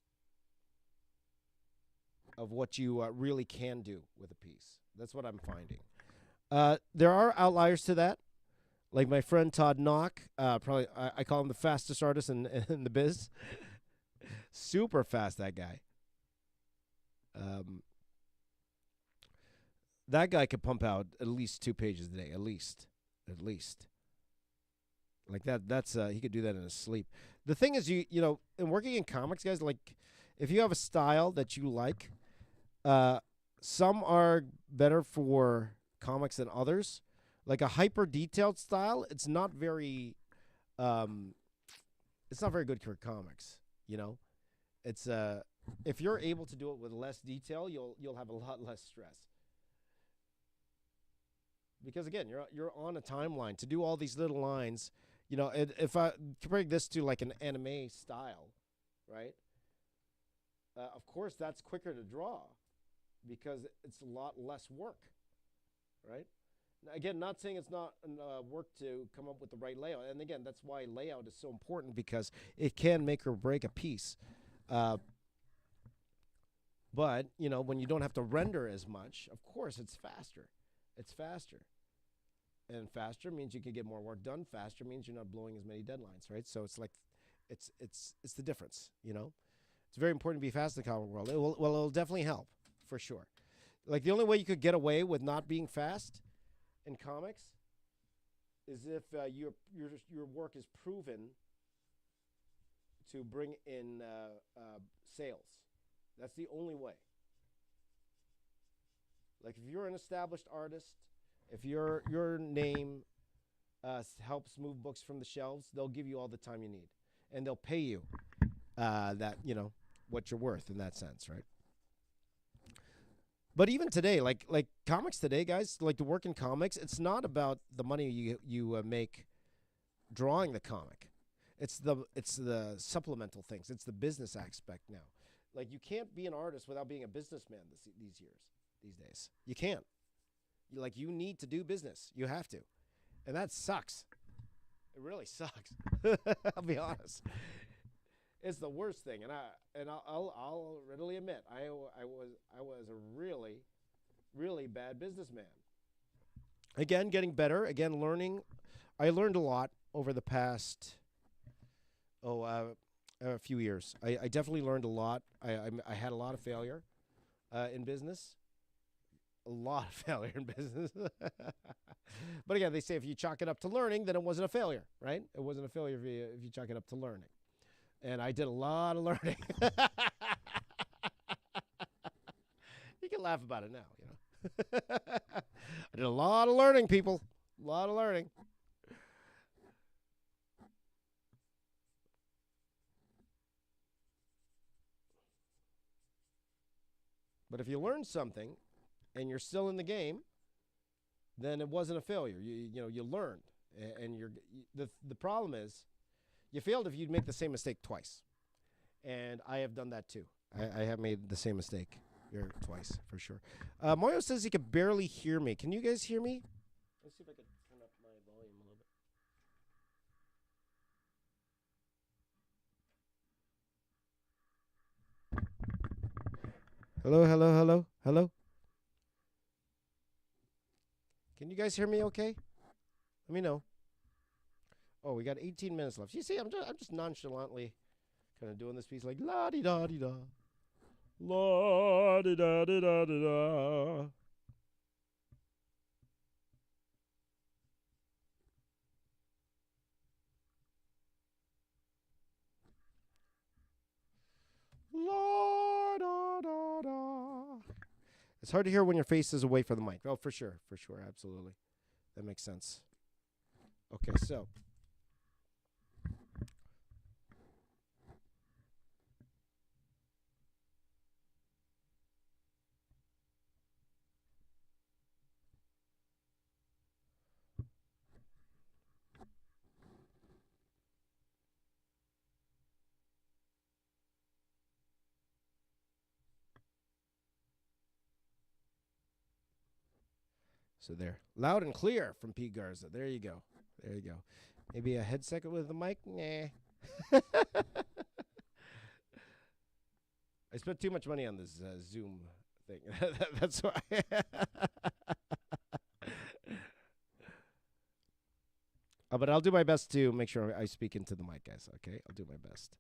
of what you really can do with a piece. That's what I'm finding. There are outliers to that. Like my friend Todd Knock, probably I call him the fastest artist in the biz. Super fast, that guy. That guy could pump out at least 2 pages a day, at least. Like that's he could do that in his sleep. The thing is, you know, in working in comics, guys, like if you have a style that you like, some are better for comics than others. Like a hyper detailed style, it's not very it's not very good for comics. You know, it's if you're able to do it with less detail, you'll have a lot less stress. Because again, you're on a timeline to do all these little lines. You know, if I comparing this to like an anime style, right? Of course, that's quicker to draw because it's a lot less work, right? Again, not saying it's not work to come up with the right layout, and again, that's why layout is so important because it can make or break a piece. Uh, but you know, when you don't have to render as much, of course, it's faster. It's faster. And faster means you can get more work done. Faster means you're not blowing as many deadlines, right? So it's like, it's the difference, you know. It's very important to be fast in the comic world. It'll definitely help, for sure. Like the only way you could get away with not being fast in comics is if your work is proven to bring in sales. That's the only way. Like if you're an established artist, if your name helps move books from the shelves, they'll give you all the time you need, and they'll pay you that, you know, what you're worth in that sense, right? But even today, like comics today, guys, like to work in comics, it's not about the money you make drawing the comic. It's the supplemental things. It's the business aspect now. Like you can't be an artist without being a businessman these days. You can't. You need to do business. You have to, and that sucks. It really sucks. I'll be honest. It's the worst thing, and I'll readily admit I was a really bad businessman. Again, getting better. Again, learning. I learned a lot over the past a few years. I definitely learned a lot. I had a lot of failure in business. A lot of failure in business. But again, they say if you chalk it up to learning, then it wasn't a failure, right? It wasn't a failure if you chalk it up to learning. And I did a lot of learning. You can laugh about it now, you know. I did a lot of learning, people. A lot of learning. But if you learn something and you're still in the game, then it wasn't a failure. You learned, and the problem is, you failed if you'd make the same mistake twice, and I have done that too. I have made the same mistake here twice for sure. Mario says he could barely hear me. Can you guys hear me? Let's see if I can turn up my volume a little bit. Hello, hello, hello, hello. Can you guys hear me okay? Let me know. Oh, we got 18 minutes left. You see, I'm just nonchalantly kind of doing this piece like la-di-da-di-da. La-di-da-di-da-di-da. La-da-da-da. It's hard to hear when your face is away from the mic. Oh, for sure, absolutely. That makes sense. Okay, so. So there. Loud and clear from Pete Garza. There you go. There you go. Maybe a headset with the mic? Nah. I spent too much money on this Zoom thing. That's why. But I'll do my best to make sure I speak into the mic, guys. Okay? I'll do my best.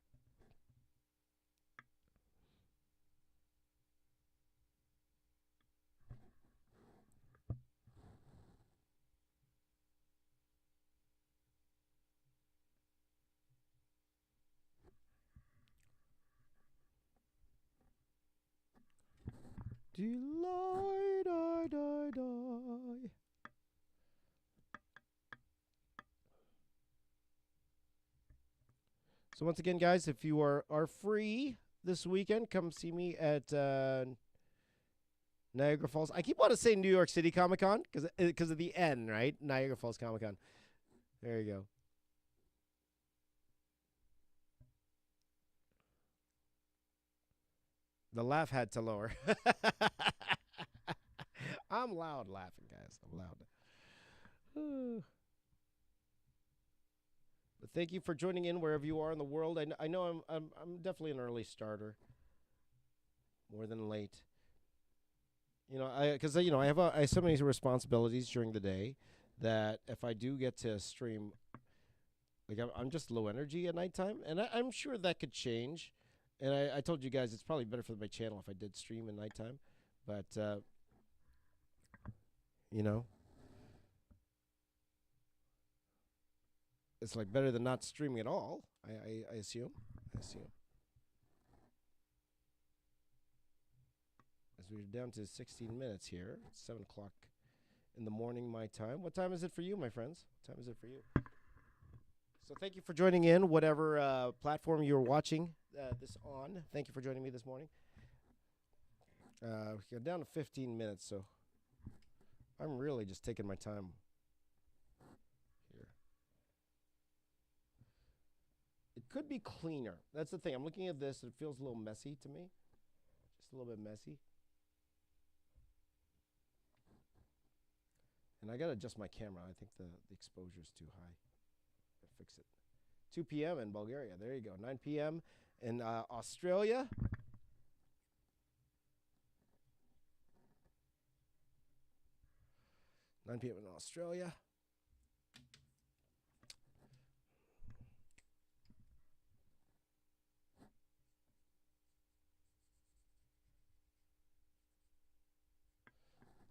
Delight, die. So once again, guys, if you are free this weekend, come see me at Niagara Falls. I keep wanting to say New York City Comic Con because of the N, right? Niagara Falls Comic Con. There you go. The laugh had to lower. I'm loud laughing, guys. I'm loud. But thank you for joining in wherever you are in the world. I know I'm definitely an early starter, more than late. You know, because I have so many responsibilities during the day that if I do get to stream, like I'm just low energy at nighttime, and I'm sure that could change. And I told you guys it's probably better for my channel if I did stream at nighttime, but you know, it's like better than not streaming at all. I assume. As we're down to 16 minutes here, it's 7 o'clock in the morning my time. What time is it for you, my friends? What time is it for you? So thank you for joining in, whatever platform you're watching this on. Thank you for joining me this morning. We're down to 15 minutes, so I'm really just taking my time here. It could be cleaner. That's the thing. I'm looking at this. It feels a little messy to me. Just a little bit messy. And I got to adjust my camera. I think the exposure is too high. Fix it. 2 p.m. in Bulgaria. There you go. 9 p.m. in Australia.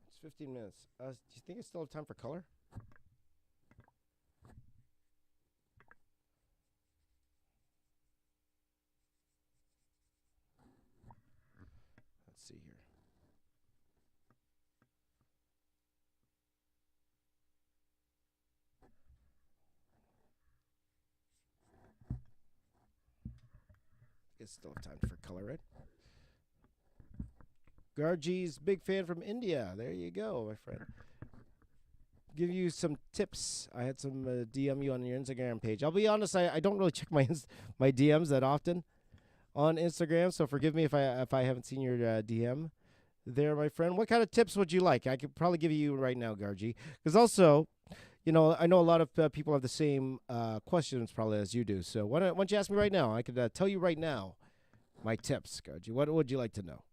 It's 15 minutes. Do you think I still have time for color? Let's see here. I guess still have time for color, right? Gargy's big fan from India. There you go, my friend. Give you some tips. I had some DM you on your Instagram page. I'll be honest, I don't really check my DMs that often on Instagram, so forgive me if I haven't seen your DM there, my friend. What kind of tips would you like? I could probably give you right now, Gargy. Because also, you know, I know a lot of people have the same questions probably as you do. So why don't you ask me right now? I could tell you right now my tips, Gargy. What would you like to know?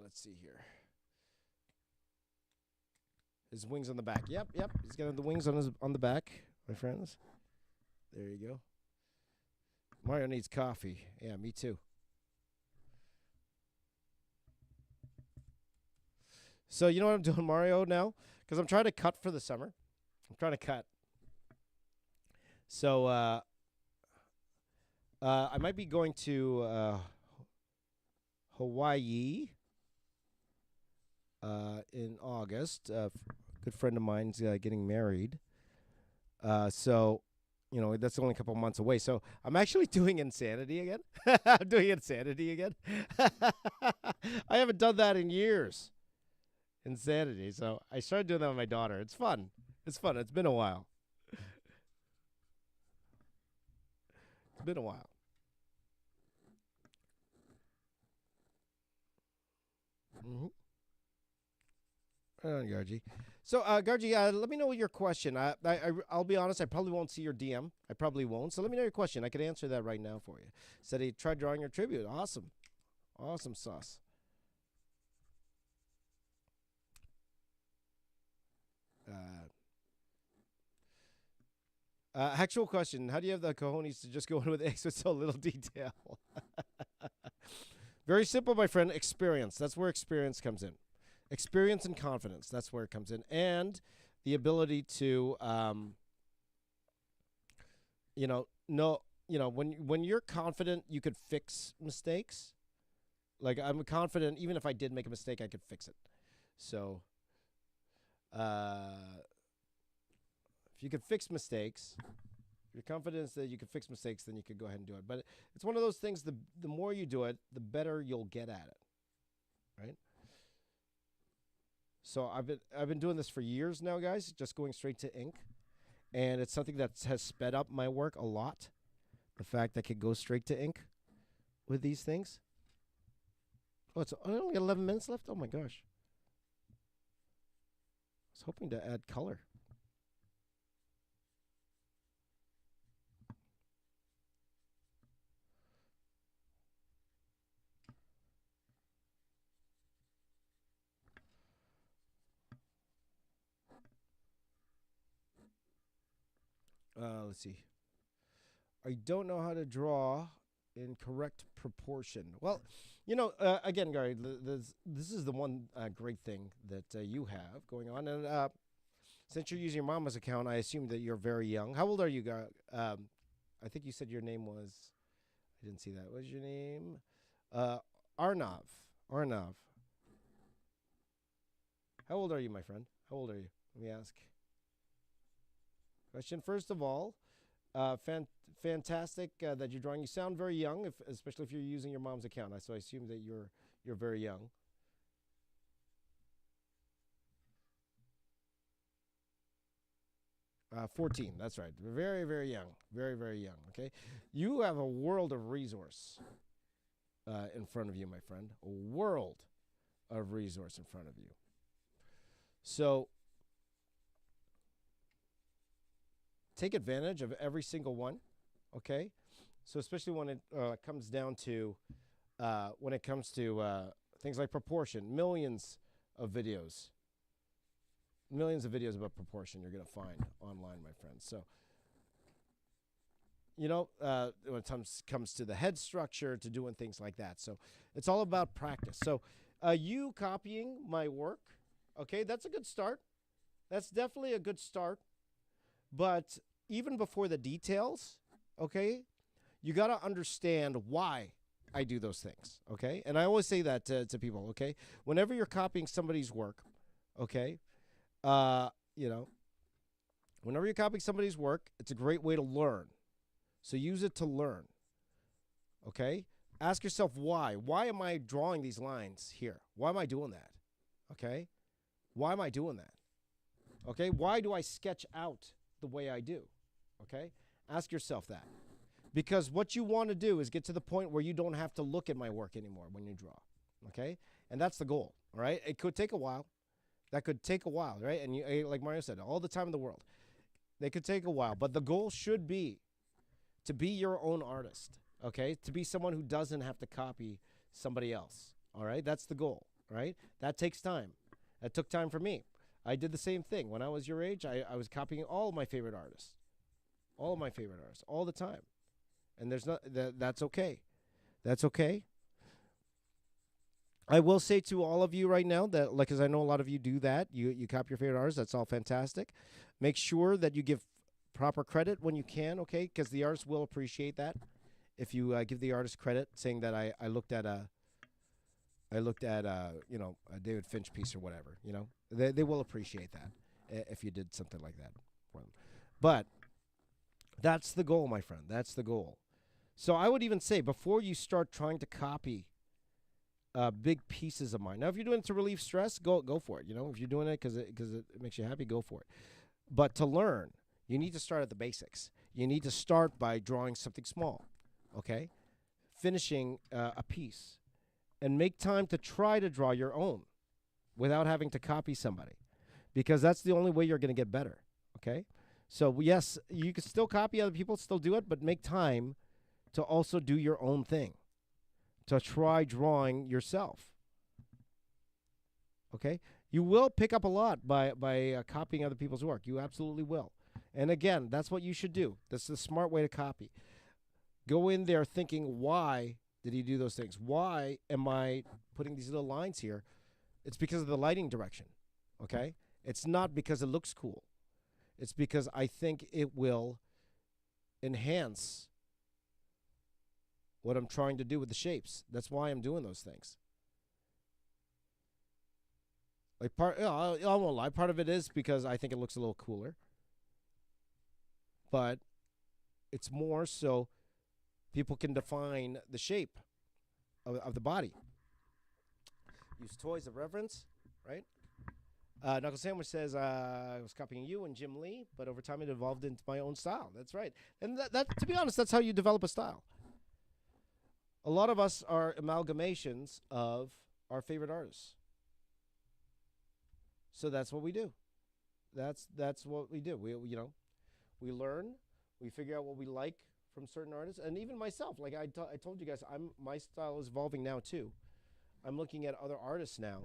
Let's see here. His wings on the back. Yep. He's got the wings on the back, my friends. There you go. Mario needs coffee. Yeah, me too. So you know what I'm doing, Mario, now? Because I'm trying to cut for the summer. I'm trying to cut. So I might be going to Hawaii in August. A good friend of mine's getting married. So, you know, that's only a couple months away. So I'm actually doing Insanity again. I'm doing Insanity again. I haven't done that in years. Insanity. So I started doing that with my daughter. It's fun. It's fun. It's been a while. It's been a while. Mm-hmm. Gargy. So, Gargy, let me know your question. I'll be honest, I probably won't see your DM. I probably won't. So let me know your question. I could answer that right now for you. Said he tried drawing your tribute. Awesome. Awesome sauce. Actual question. How do you have the cojones to just go in with eggs with so little detail? Very simple, my friend. Experience. That's where experience comes in. Experience and confidence. That's where it comes in, and the ability to, you know, when you're confident, you could fix mistakes. Like I'm confident, even if I did make a mistake, I could fix it. So, if you could fix mistakes, your confidence that you can fix mistakes, then you could go ahead and do it. But it's one of those things. The more you do it, the better you'll get at it, right? So I've been doing this for years now, guys. Just going straight to ink, and it's something that has sped up my work a lot. The fact that I could go straight to ink with these things. Oh, I only got 11 minutes left. Oh my gosh. I was hoping to add color. Let's see. I don't know how to draw in correct proportion. Well, again, Gary, this is the one great thing that you have going on. And since you're using your mama's account, I assume that you're very young. How old are you, Gary? I think you said your name was, I didn't see that. What's your name? Arnav. Arnav. How old are you, my friend? How old are you? Let me ask. Question. First of all, fantastic that you're drawing. You sound very young, especially if you're using your mom's account. So I assume that you're very young. Uh, 14. That's right. Very, very young. Very, very young. Okay. You have a world of resource in front of you, my friend. A world of resource in front of you. So take advantage of every single one, okay? So especially when it comes down to things like proportion, millions of videos about proportion you're gonna find online, my friends. So when it comes to the head structure, to doing things like that. So it's all about practice. So you copying my work, okay, that's a good start. That's definitely a good start. But even before the details, okay, you got to understand why I do those things, okay? And I always say that to people, okay? Whenever you're copying somebody's work, okay, whenever you're copying somebody's work, it's a great way to learn. So use it to learn, okay? Ask yourself why. Why am I drawing these lines here? Why am I doing that, okay? Why am I doing that? Okay, why do I sketch out the way I do? Okay, ask yourself that. Because what you want to do is get to the point where you don't have to look at my work anymore when you draw. Okay, and that's the goal. All right, it could take a while. That could take a while, right? And you, like Mario said, all the time in the world. They could take a while, but the goal should be to be your own artist. Okay, to be someone who doesn't have to copy somebody else. All right, that's the goal. Right, that takes time. That took time for me. I did the same thing. When I was your age, I was copying all of my favorite artists. All of my favorite artists, all the time. And that's okay. That's okay. I will say to all of you right now that, like, because I know a lot of you do that, you copy your favorite artists, that's all fantastic. Make sure that you give proper credit when you can, okay? Because the artist will appreciate that. If you give the artist credit, saying that I looked at a David Finch piece or whatever, they will appreciate that if you did something like that for them. But that's the goal, my friend. That's the goal. So I would even say before you start trying to copy big pieces of mine. Now, if you're doing it to relieve stress, go for it. If you're doing it because it makes you happy, go for it. But to learn, you need to start at the basics. You need to start by drawing something small, okay? Finishing a piece. And make time to try to draw your own without having to copy somebody, because that's the only way you're going to get better, okay? So, yes, you can still copy other people, still do it, but make time to also do your own thing, to try drawing yourself, okay? You will pick up a lot by copying other people's work. You absolutely will. And, again, that's what you should do. That's the smart way to copy. Go in there thinking, why did he do those things? Why am I putting these little lines here? It's because of the lighting direction, okay? It's not because it looks cool. It's because I think it will enhance what I'm trying to do with the shapes. That's why I'm doing those things. Like I won't lie, part of it is because I think it looks a little cooler. But it's more so people can define the shape of the body. Use toys of reference, right? Knuckle Sandwich says, I was copying you and Jim Lee, but over time it evolved into my own style. That's right. And that to be honest, that's how you develop a style. A lot of us are amalgamations of our favorite artists. So that's what we do. That's what we do. We learn, we figure out what we like from certain artists, and even myself. Like I told you guys, my style is evolving now too. I'm looking at other artists now,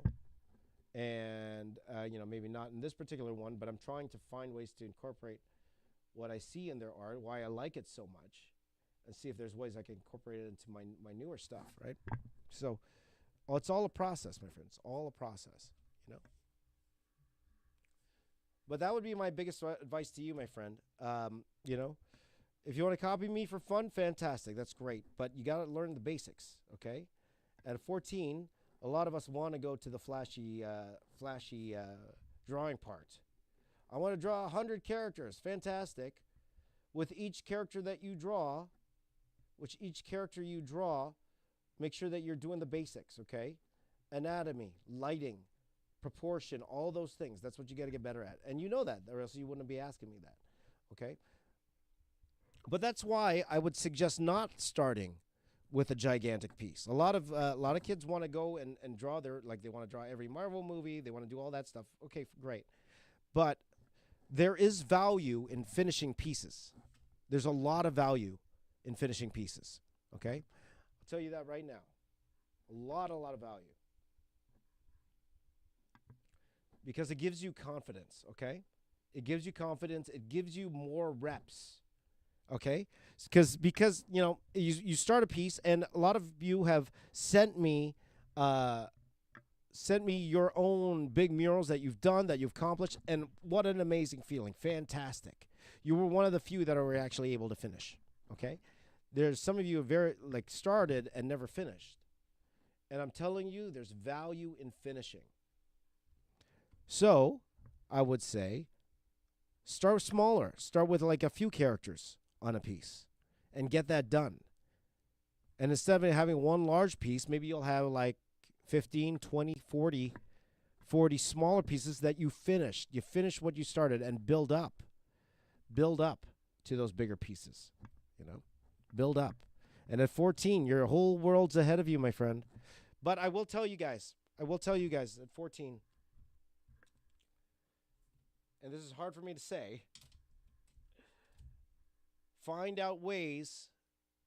and maybe not in this particular one, but I'm trying to find ways to incorporate what I see in their art, why I like it so much, and see if there's ways I can incorporate it into my newer stuff, right? So, it's all a process, my friends. All a process, But that would be my biggest advice to you, my friend. If you want to copy me for fun, fantastic. That's great. But you got to learn the basics, okay? At 14, a lot of us want to go to the flashy drawing part. I want to draw 100 characters. Fantastic. With each character that you draw, make sure that you're doing the basics, okay? Anatomy, lighting, proportion, all those things. That's what you got to get better at. And you know that, or else you wouldn't be asking me that, okay? But that's why I would suggest not starting with a gigantic piece. A lot of kids want to go and draw they want to draw every Marvel movie. They want to do all that stuff. Okay, great. But there is value in finishing pieces. There's a lot of value in finishing pieces, okay? I'll tell you that right now. A lot of value. Because it gives you confidence, okay? It gives you confidence. It gives you more reps, okay? Because you start a piece, and a lot of you have sent me your own big murals that you've done, that you've accomplished, and what an amazing feeling. Fantastic. You were one of the few that were actually able to finish, okay? There's some of you who started and never finished. And I'm telling you, there's value in finishing. So, I would say, start smaller. Start with like a few characters on a piece and get that done. And instead of having one large piece, maybe you'll have like 15, 20, 40 smaller pieces that you finished. You finish what you started and build up. Build up to those bigger pieces, Build up. And at 14, your whole world's ahead of you, my friend. But I will tell you guys at 14, and this is hard for me to say, find out ways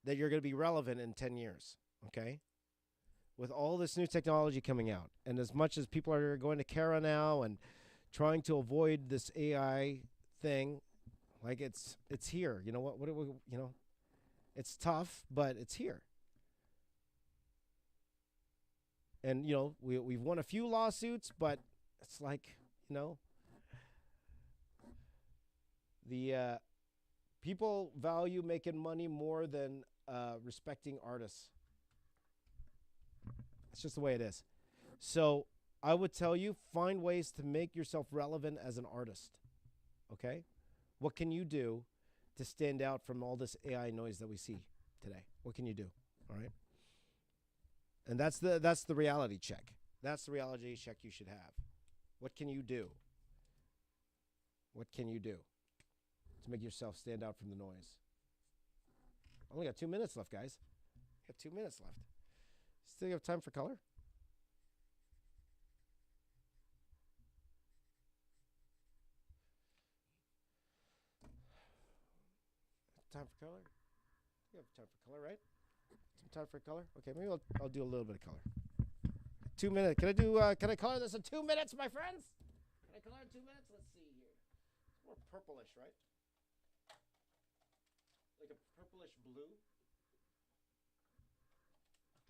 that you're going to be relevant in 10 years, okay? With all this new technology coming out, and as much as people are going to Kara now and trying to avoid this AI thing, like it's here. You know what do we, it's tough, but it's here. And, we've won a few lawsuits, but it's like, the people value making money more than respecting artists. It's just the way it is. So I would tell you, find ways to make yourself relevant as an artist. Okay? What can you do to stand out from all this AI noise that we see today? What can you do? All right? And that's the reality check. That's the reality check you should have. What can you do? What can you do to make yourself stand out from the noise? Only got 2 minutes left, guys. Got 2 minutes left. Still have time for color? Time for color? You have time for color, right? Some time for color? Okay, maybe I'll do a little bit of color. 2 minutes. Can I color this in 2 minutes, my friends? Can I color in 2 minutes? Let's see here. It's more purplish, right? Like a purplish blue.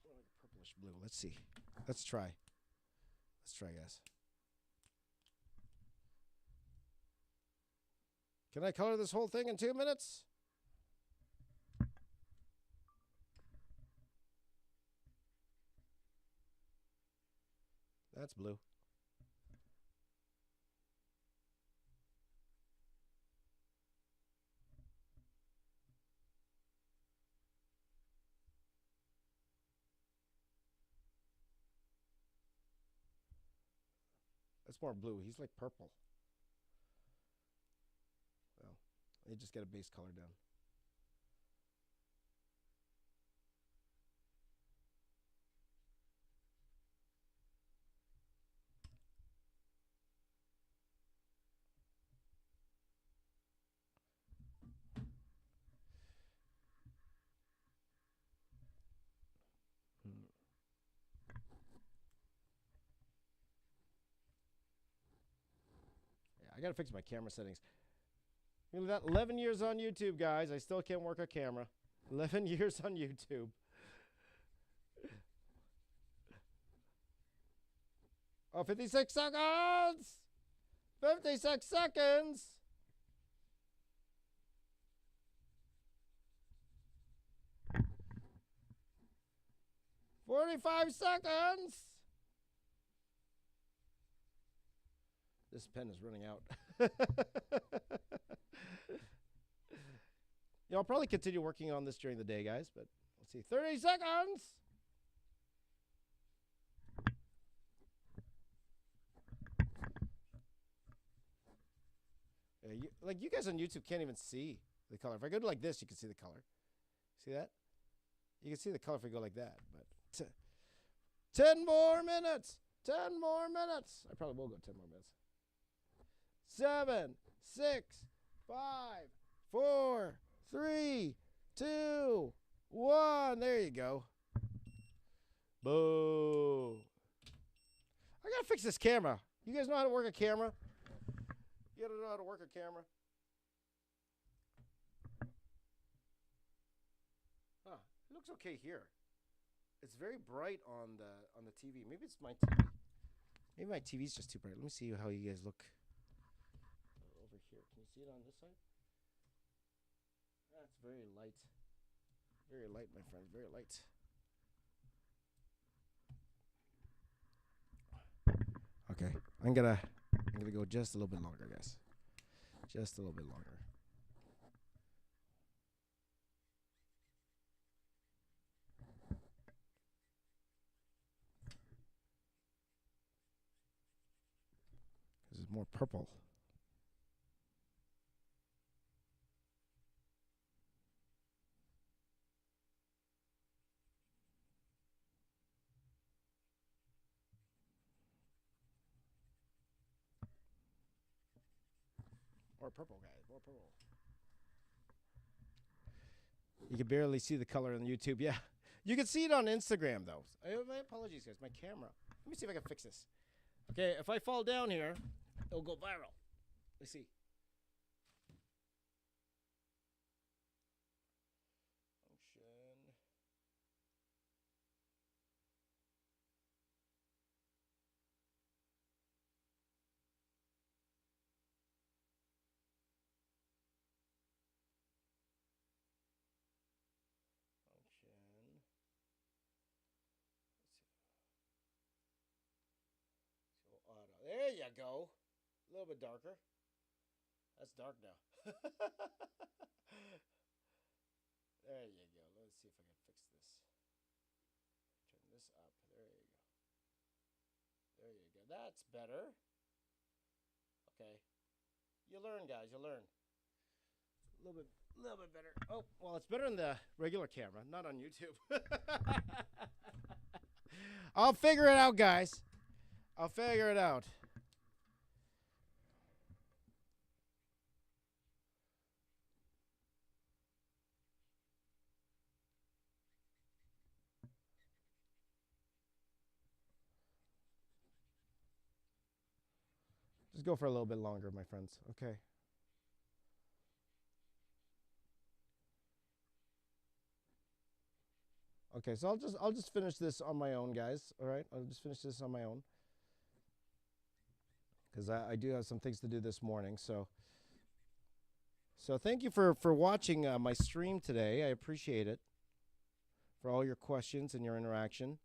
More like a purplish blue. Let's see. Let's try. Let's try, guys. Can I color this whole thing in 2 minutes? That's blue. That's more blue. He's like purple. Well, they just get a base color down. I gotta fix my camera settings. Look at that, 11 years on YouTube, guys. I still can't work a camera. 11 years on YouTube. Oh, 56 seconds! 56 seconds! "45 seconds!" This pen is running out. I'll probably continue working on this during the day, guys, but let's see. 30 seconds! You guys on YouTube can't even see the color. If I go to like this, you can see the color. See that? You can see the color if I go like that. But 10 more minutes! 10 more minutes! I probably will go 10 more minutes. 7, 6, 5, 4, 3, 2, 1. There you go. Boo. I gotta fix this camera. You guys know how to work a camera? You gotta know how to work a camera. Huh. It looks okay here. It's very bright on the TV. Maybe it's my TV. Maybe my TV's just too bright. Let me see how you guys look. Over here. Can you see it on this side? That's very light. Very light, my friend. Very light. Okay. I'm gonna go just a little bit longer, guys. Just a little bit longer. This is more purple. More purple, guys. More purple. You can barely see the color on YouTube. Yeah. You can see it on Instagram, though. My apologies, guys. My camera. Let me see if I can fix this. Okay, if I fall down here, it'll go viral. Let's see. Function. There you go. A little bit darker. That's dark now. There you go. Let's see if I can fix this. Turn this up. There you go. There you go. That's better. Okay. You learn, guys. You learn. A little bit better. Oh, well, it's better on the regular camera, not on YouTube. I'll figure it out, guys. I'll figure it out. Just go for a little bit longer, my friends. Okay. Okay, so I'll just finish this on my own, guys. All right, I'll just finish this on my own. because I do have some things to do this morning. So thank you for watching my stream today. I appreciate it, for all your questions and your interaction.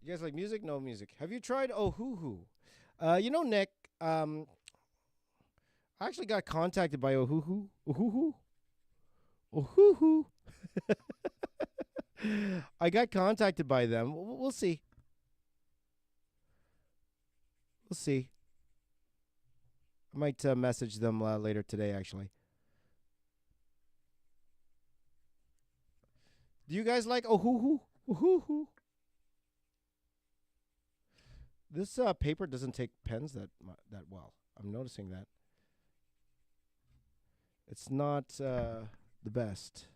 You guys like music? No music. Have you tried Ohuhu? You know, Nick, I actually got contacted by Ohuhu. Ohuhu? Ohuhu. I got contacted by them. We'll see. We'll see. I might message them later today, actually. Do you guys like Ohuhu? Ohuhu. This paper doesn't take pens that well. I'm noticing that. It's not the best.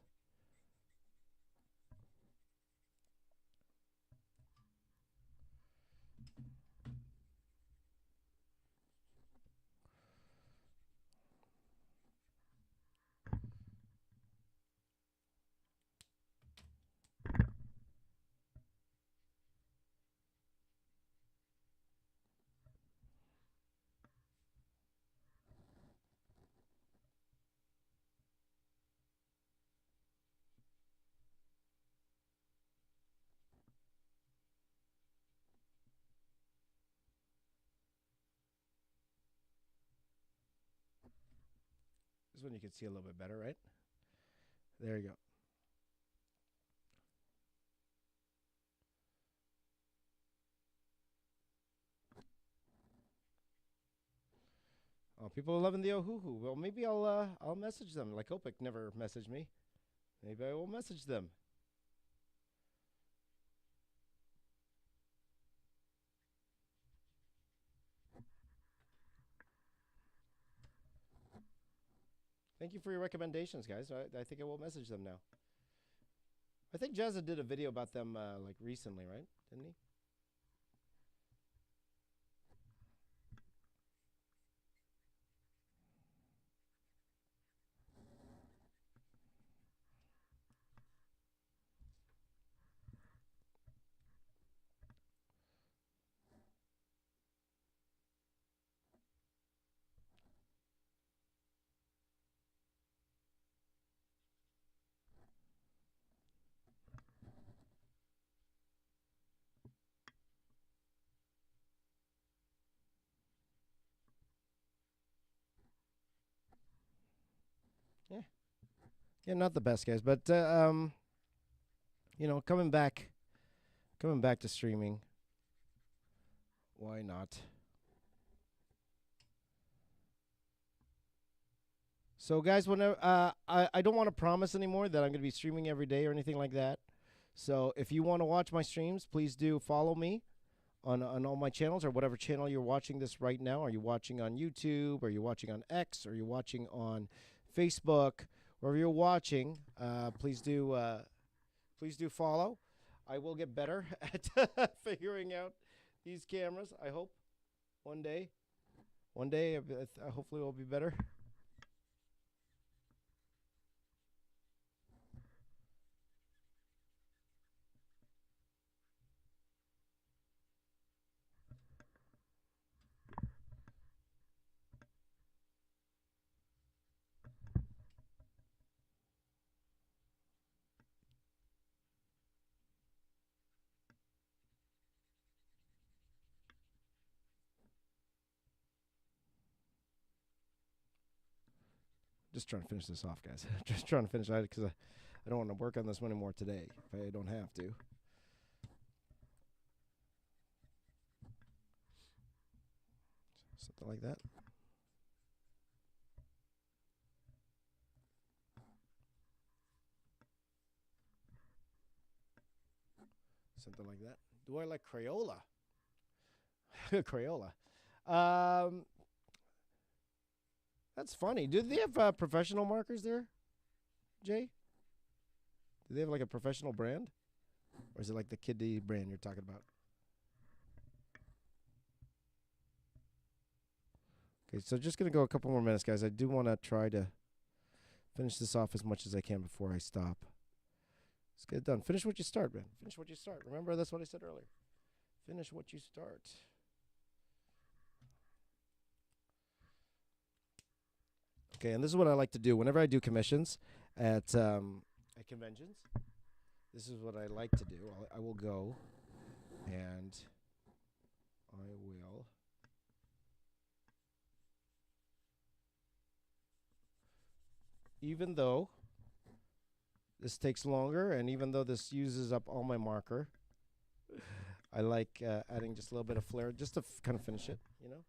This one you can see a little bit better, right? There you go. Oh, people are loving the Ohuhu. Well, maybe I'll message them. Like Opik never messaged me. Maybe I will message them. Thank you for your recommendations, guys. I think I will message them now. I think Jazza did a video about them like recently, right? Didn't he? Yeah. Yeah, not the best, guys, but you know, coming back to streaming. Why not? So, guys, whenever I don't want to promise anymore that I'm going to be streaming every day or anything like that. So, if you want to watch my streams, please do follow me on all my channels, or whatever channel you're watching this right now. Are you watching on YouTube? Are you watching on X? Are you watching on Facebook? Wherever you're watching, please do follow. I will get better at figuring out these cameras. I hope one day, hopefully, it will be better. Just trying to finish this off, guys. Just trying to finish it because I don't want to work on this one anymore today if I don't have to. Something like that. Something like that. Do I like Crayola? Crayola. That's funny. Do they have professional markers there, Jay? Do they have like a professional brand? Or is it like the kiddie brand you're talking about? Okay, so just going to go a couple more minutes, guys. I do want to try to Finish this off as much as I can before I stop. Let's get it done. Finish what you start, man. Finish what you start. Remember, that's what I said earlier. Finish what you start. Okay, and this is what I like to do whenever I do commissions at conventions. This is what I like to do. I will go and I will even though this takes longer and even though this uses up all my marker, I like adding just a little bit of flair just to kind of finish it, you know?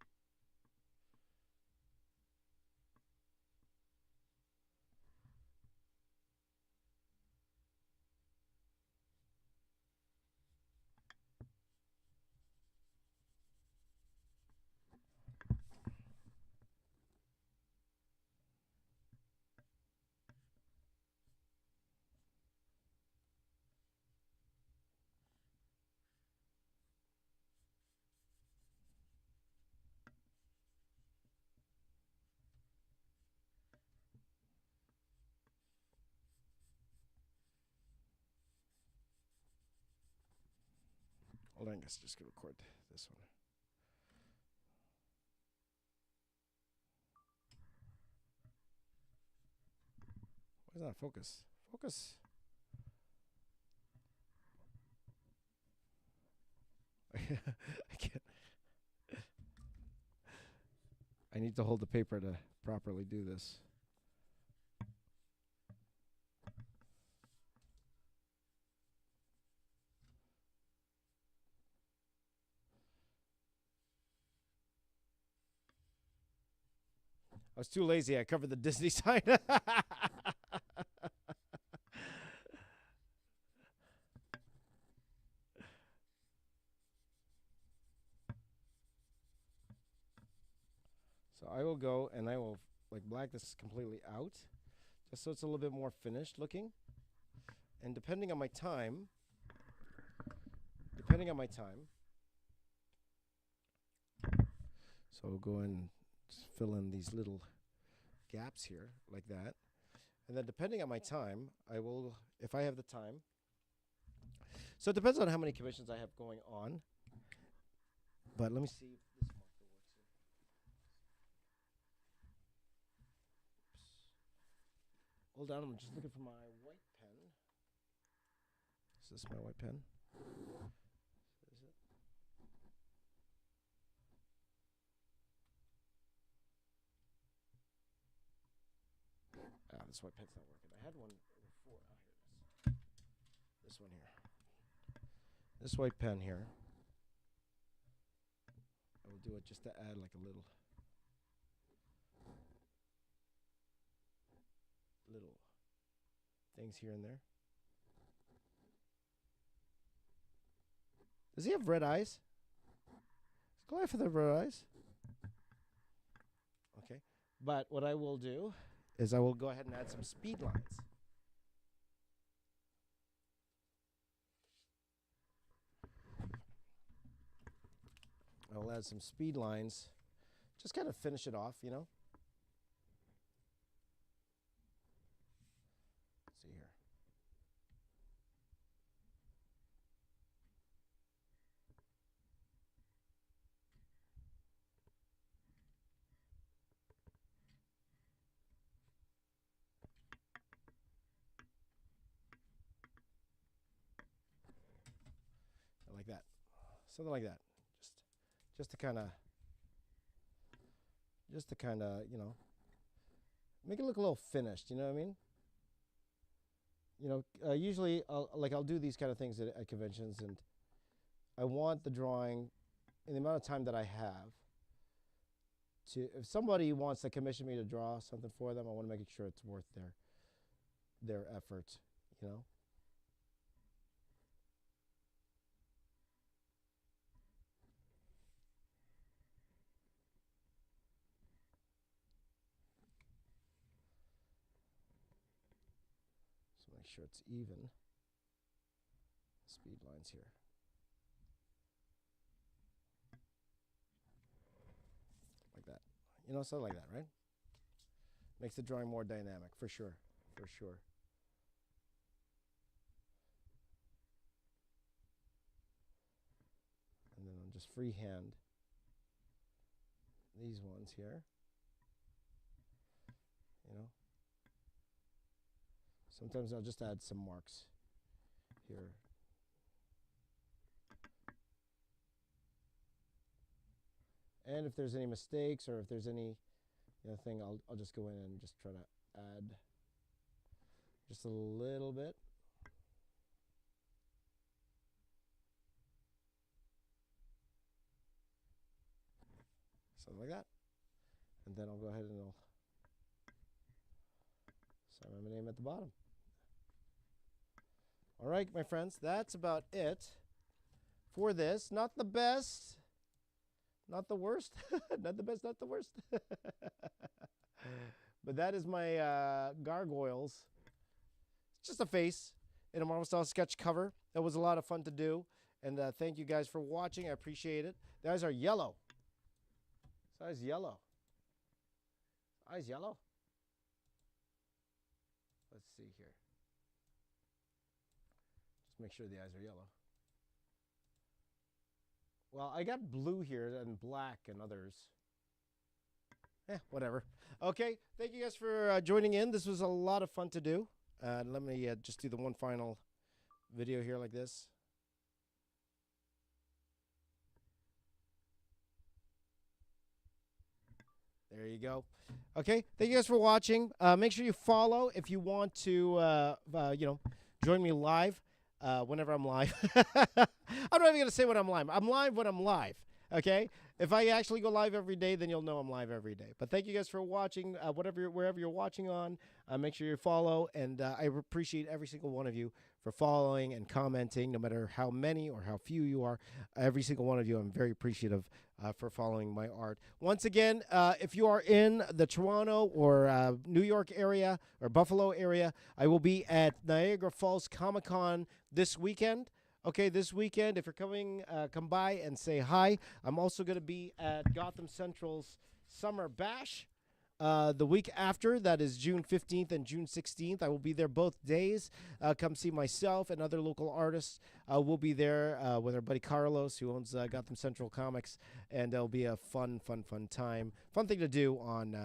Hold on, I guess just gonna record this one. Why is that focus? Focus. I can't. I need to hold the paper to properly do this. I was too lazy. I covered the Disney sign. So I will go and I will like black this completely out just so it's a little bit more finished looking. And depending on my time, so I'll go and just fill in these little gaps here like that. And then depending on my time, I will, if I have the time. So it depends on how many commissions I have going on. But let me see if this marker works here. Oops. Hold on, I'm just looking for my white pen. Is this my white pen? Is it? Ah, this white pen's not working. I had one before. Ah, here it is. This one here. This white pen here. I will do it just to add like a little things here and there. Does he have red eyes? Does Goliath have red eyes? Okay. But what I will do is I will go ahead and add some speed lines. I'll add some speed lines. Just kind of finish it off, you know. Let's see here. Like that. Something like that. Just to kind of, you know, make it look a little finished, you know what I mean? You know, usually I'll do these kind of things at conventions, and I want the drawing in the amount of time that I have to, if somebody wants to commission me to draw something for them, I want to make sure it's worth their effort, you know? Make sure it's even. Speed lines here. Like that. You know, something like that, right? Makes the drawing more dynamic, for sure. For sure. And then I'll just freehand these ones here. You know. Sometimes I'll just add some marks here. And if there's any mistakes or if there's any thing, I'll just go in and just try to add just a little bit. Something like that. And then I'll go ahead and I'll sign my name at the bottom. All right, my friends, that's about it for this. Not the best. Not the worst. Not the best, not the worst. But that is my gargoyles. It's just a face in a Marvel style sketch cover. That was a lot of fun to do. And thank you guys for watching. I appreciate it. The eyes are yellow. His eyes yellow. Eyes yellow. Let's see here. Just make sure the eyes are yellow. Well, I got blue here and black and others. Whatever. Okay, thank you guys for joining in. This was a lot of fun to do. Let me just do the one final video here like this. There you go. Okay, thank you guys for watching. Make sure you follow if you want to, join me live. Whenever I'm live. I'm not even going to say when I'm live. I'm live when I'm live, okay? If I actually go live every day, then you'll know I'm live every day. But thank you guys for watching. Wherever you're watching on, make sure you follow. And I appreciate every single one of you for following and commenting, no matter how many or how few you are. Every single one of you, I'm very appreciative for following my art. Once again, if you are in the Toronto or New York area or Buffalo area, I will be at Niagara Falls Comic Con this weekend. Okay, this weekend, if you're coming, come by and say hi. I'm also going to be at Gotham Central's Summer Bash the week after. That is June 15th and June 16th. I will be there both days. Come see myself and other local artists. We'll be there with our buddy Carlos, who owns Gotham Central Comics, and it'll be a fun time. Fun thing to do on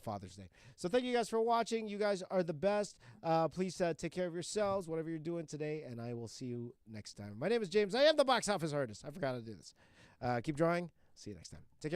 Father's Day. So thank you guys for watching. You guys are the best. Please take care of yourselves, whatever you're doing today, and I will see you next time. My name is James. I am the box office artist. I forgot to do this. Keep drawing. See you next time. Take care.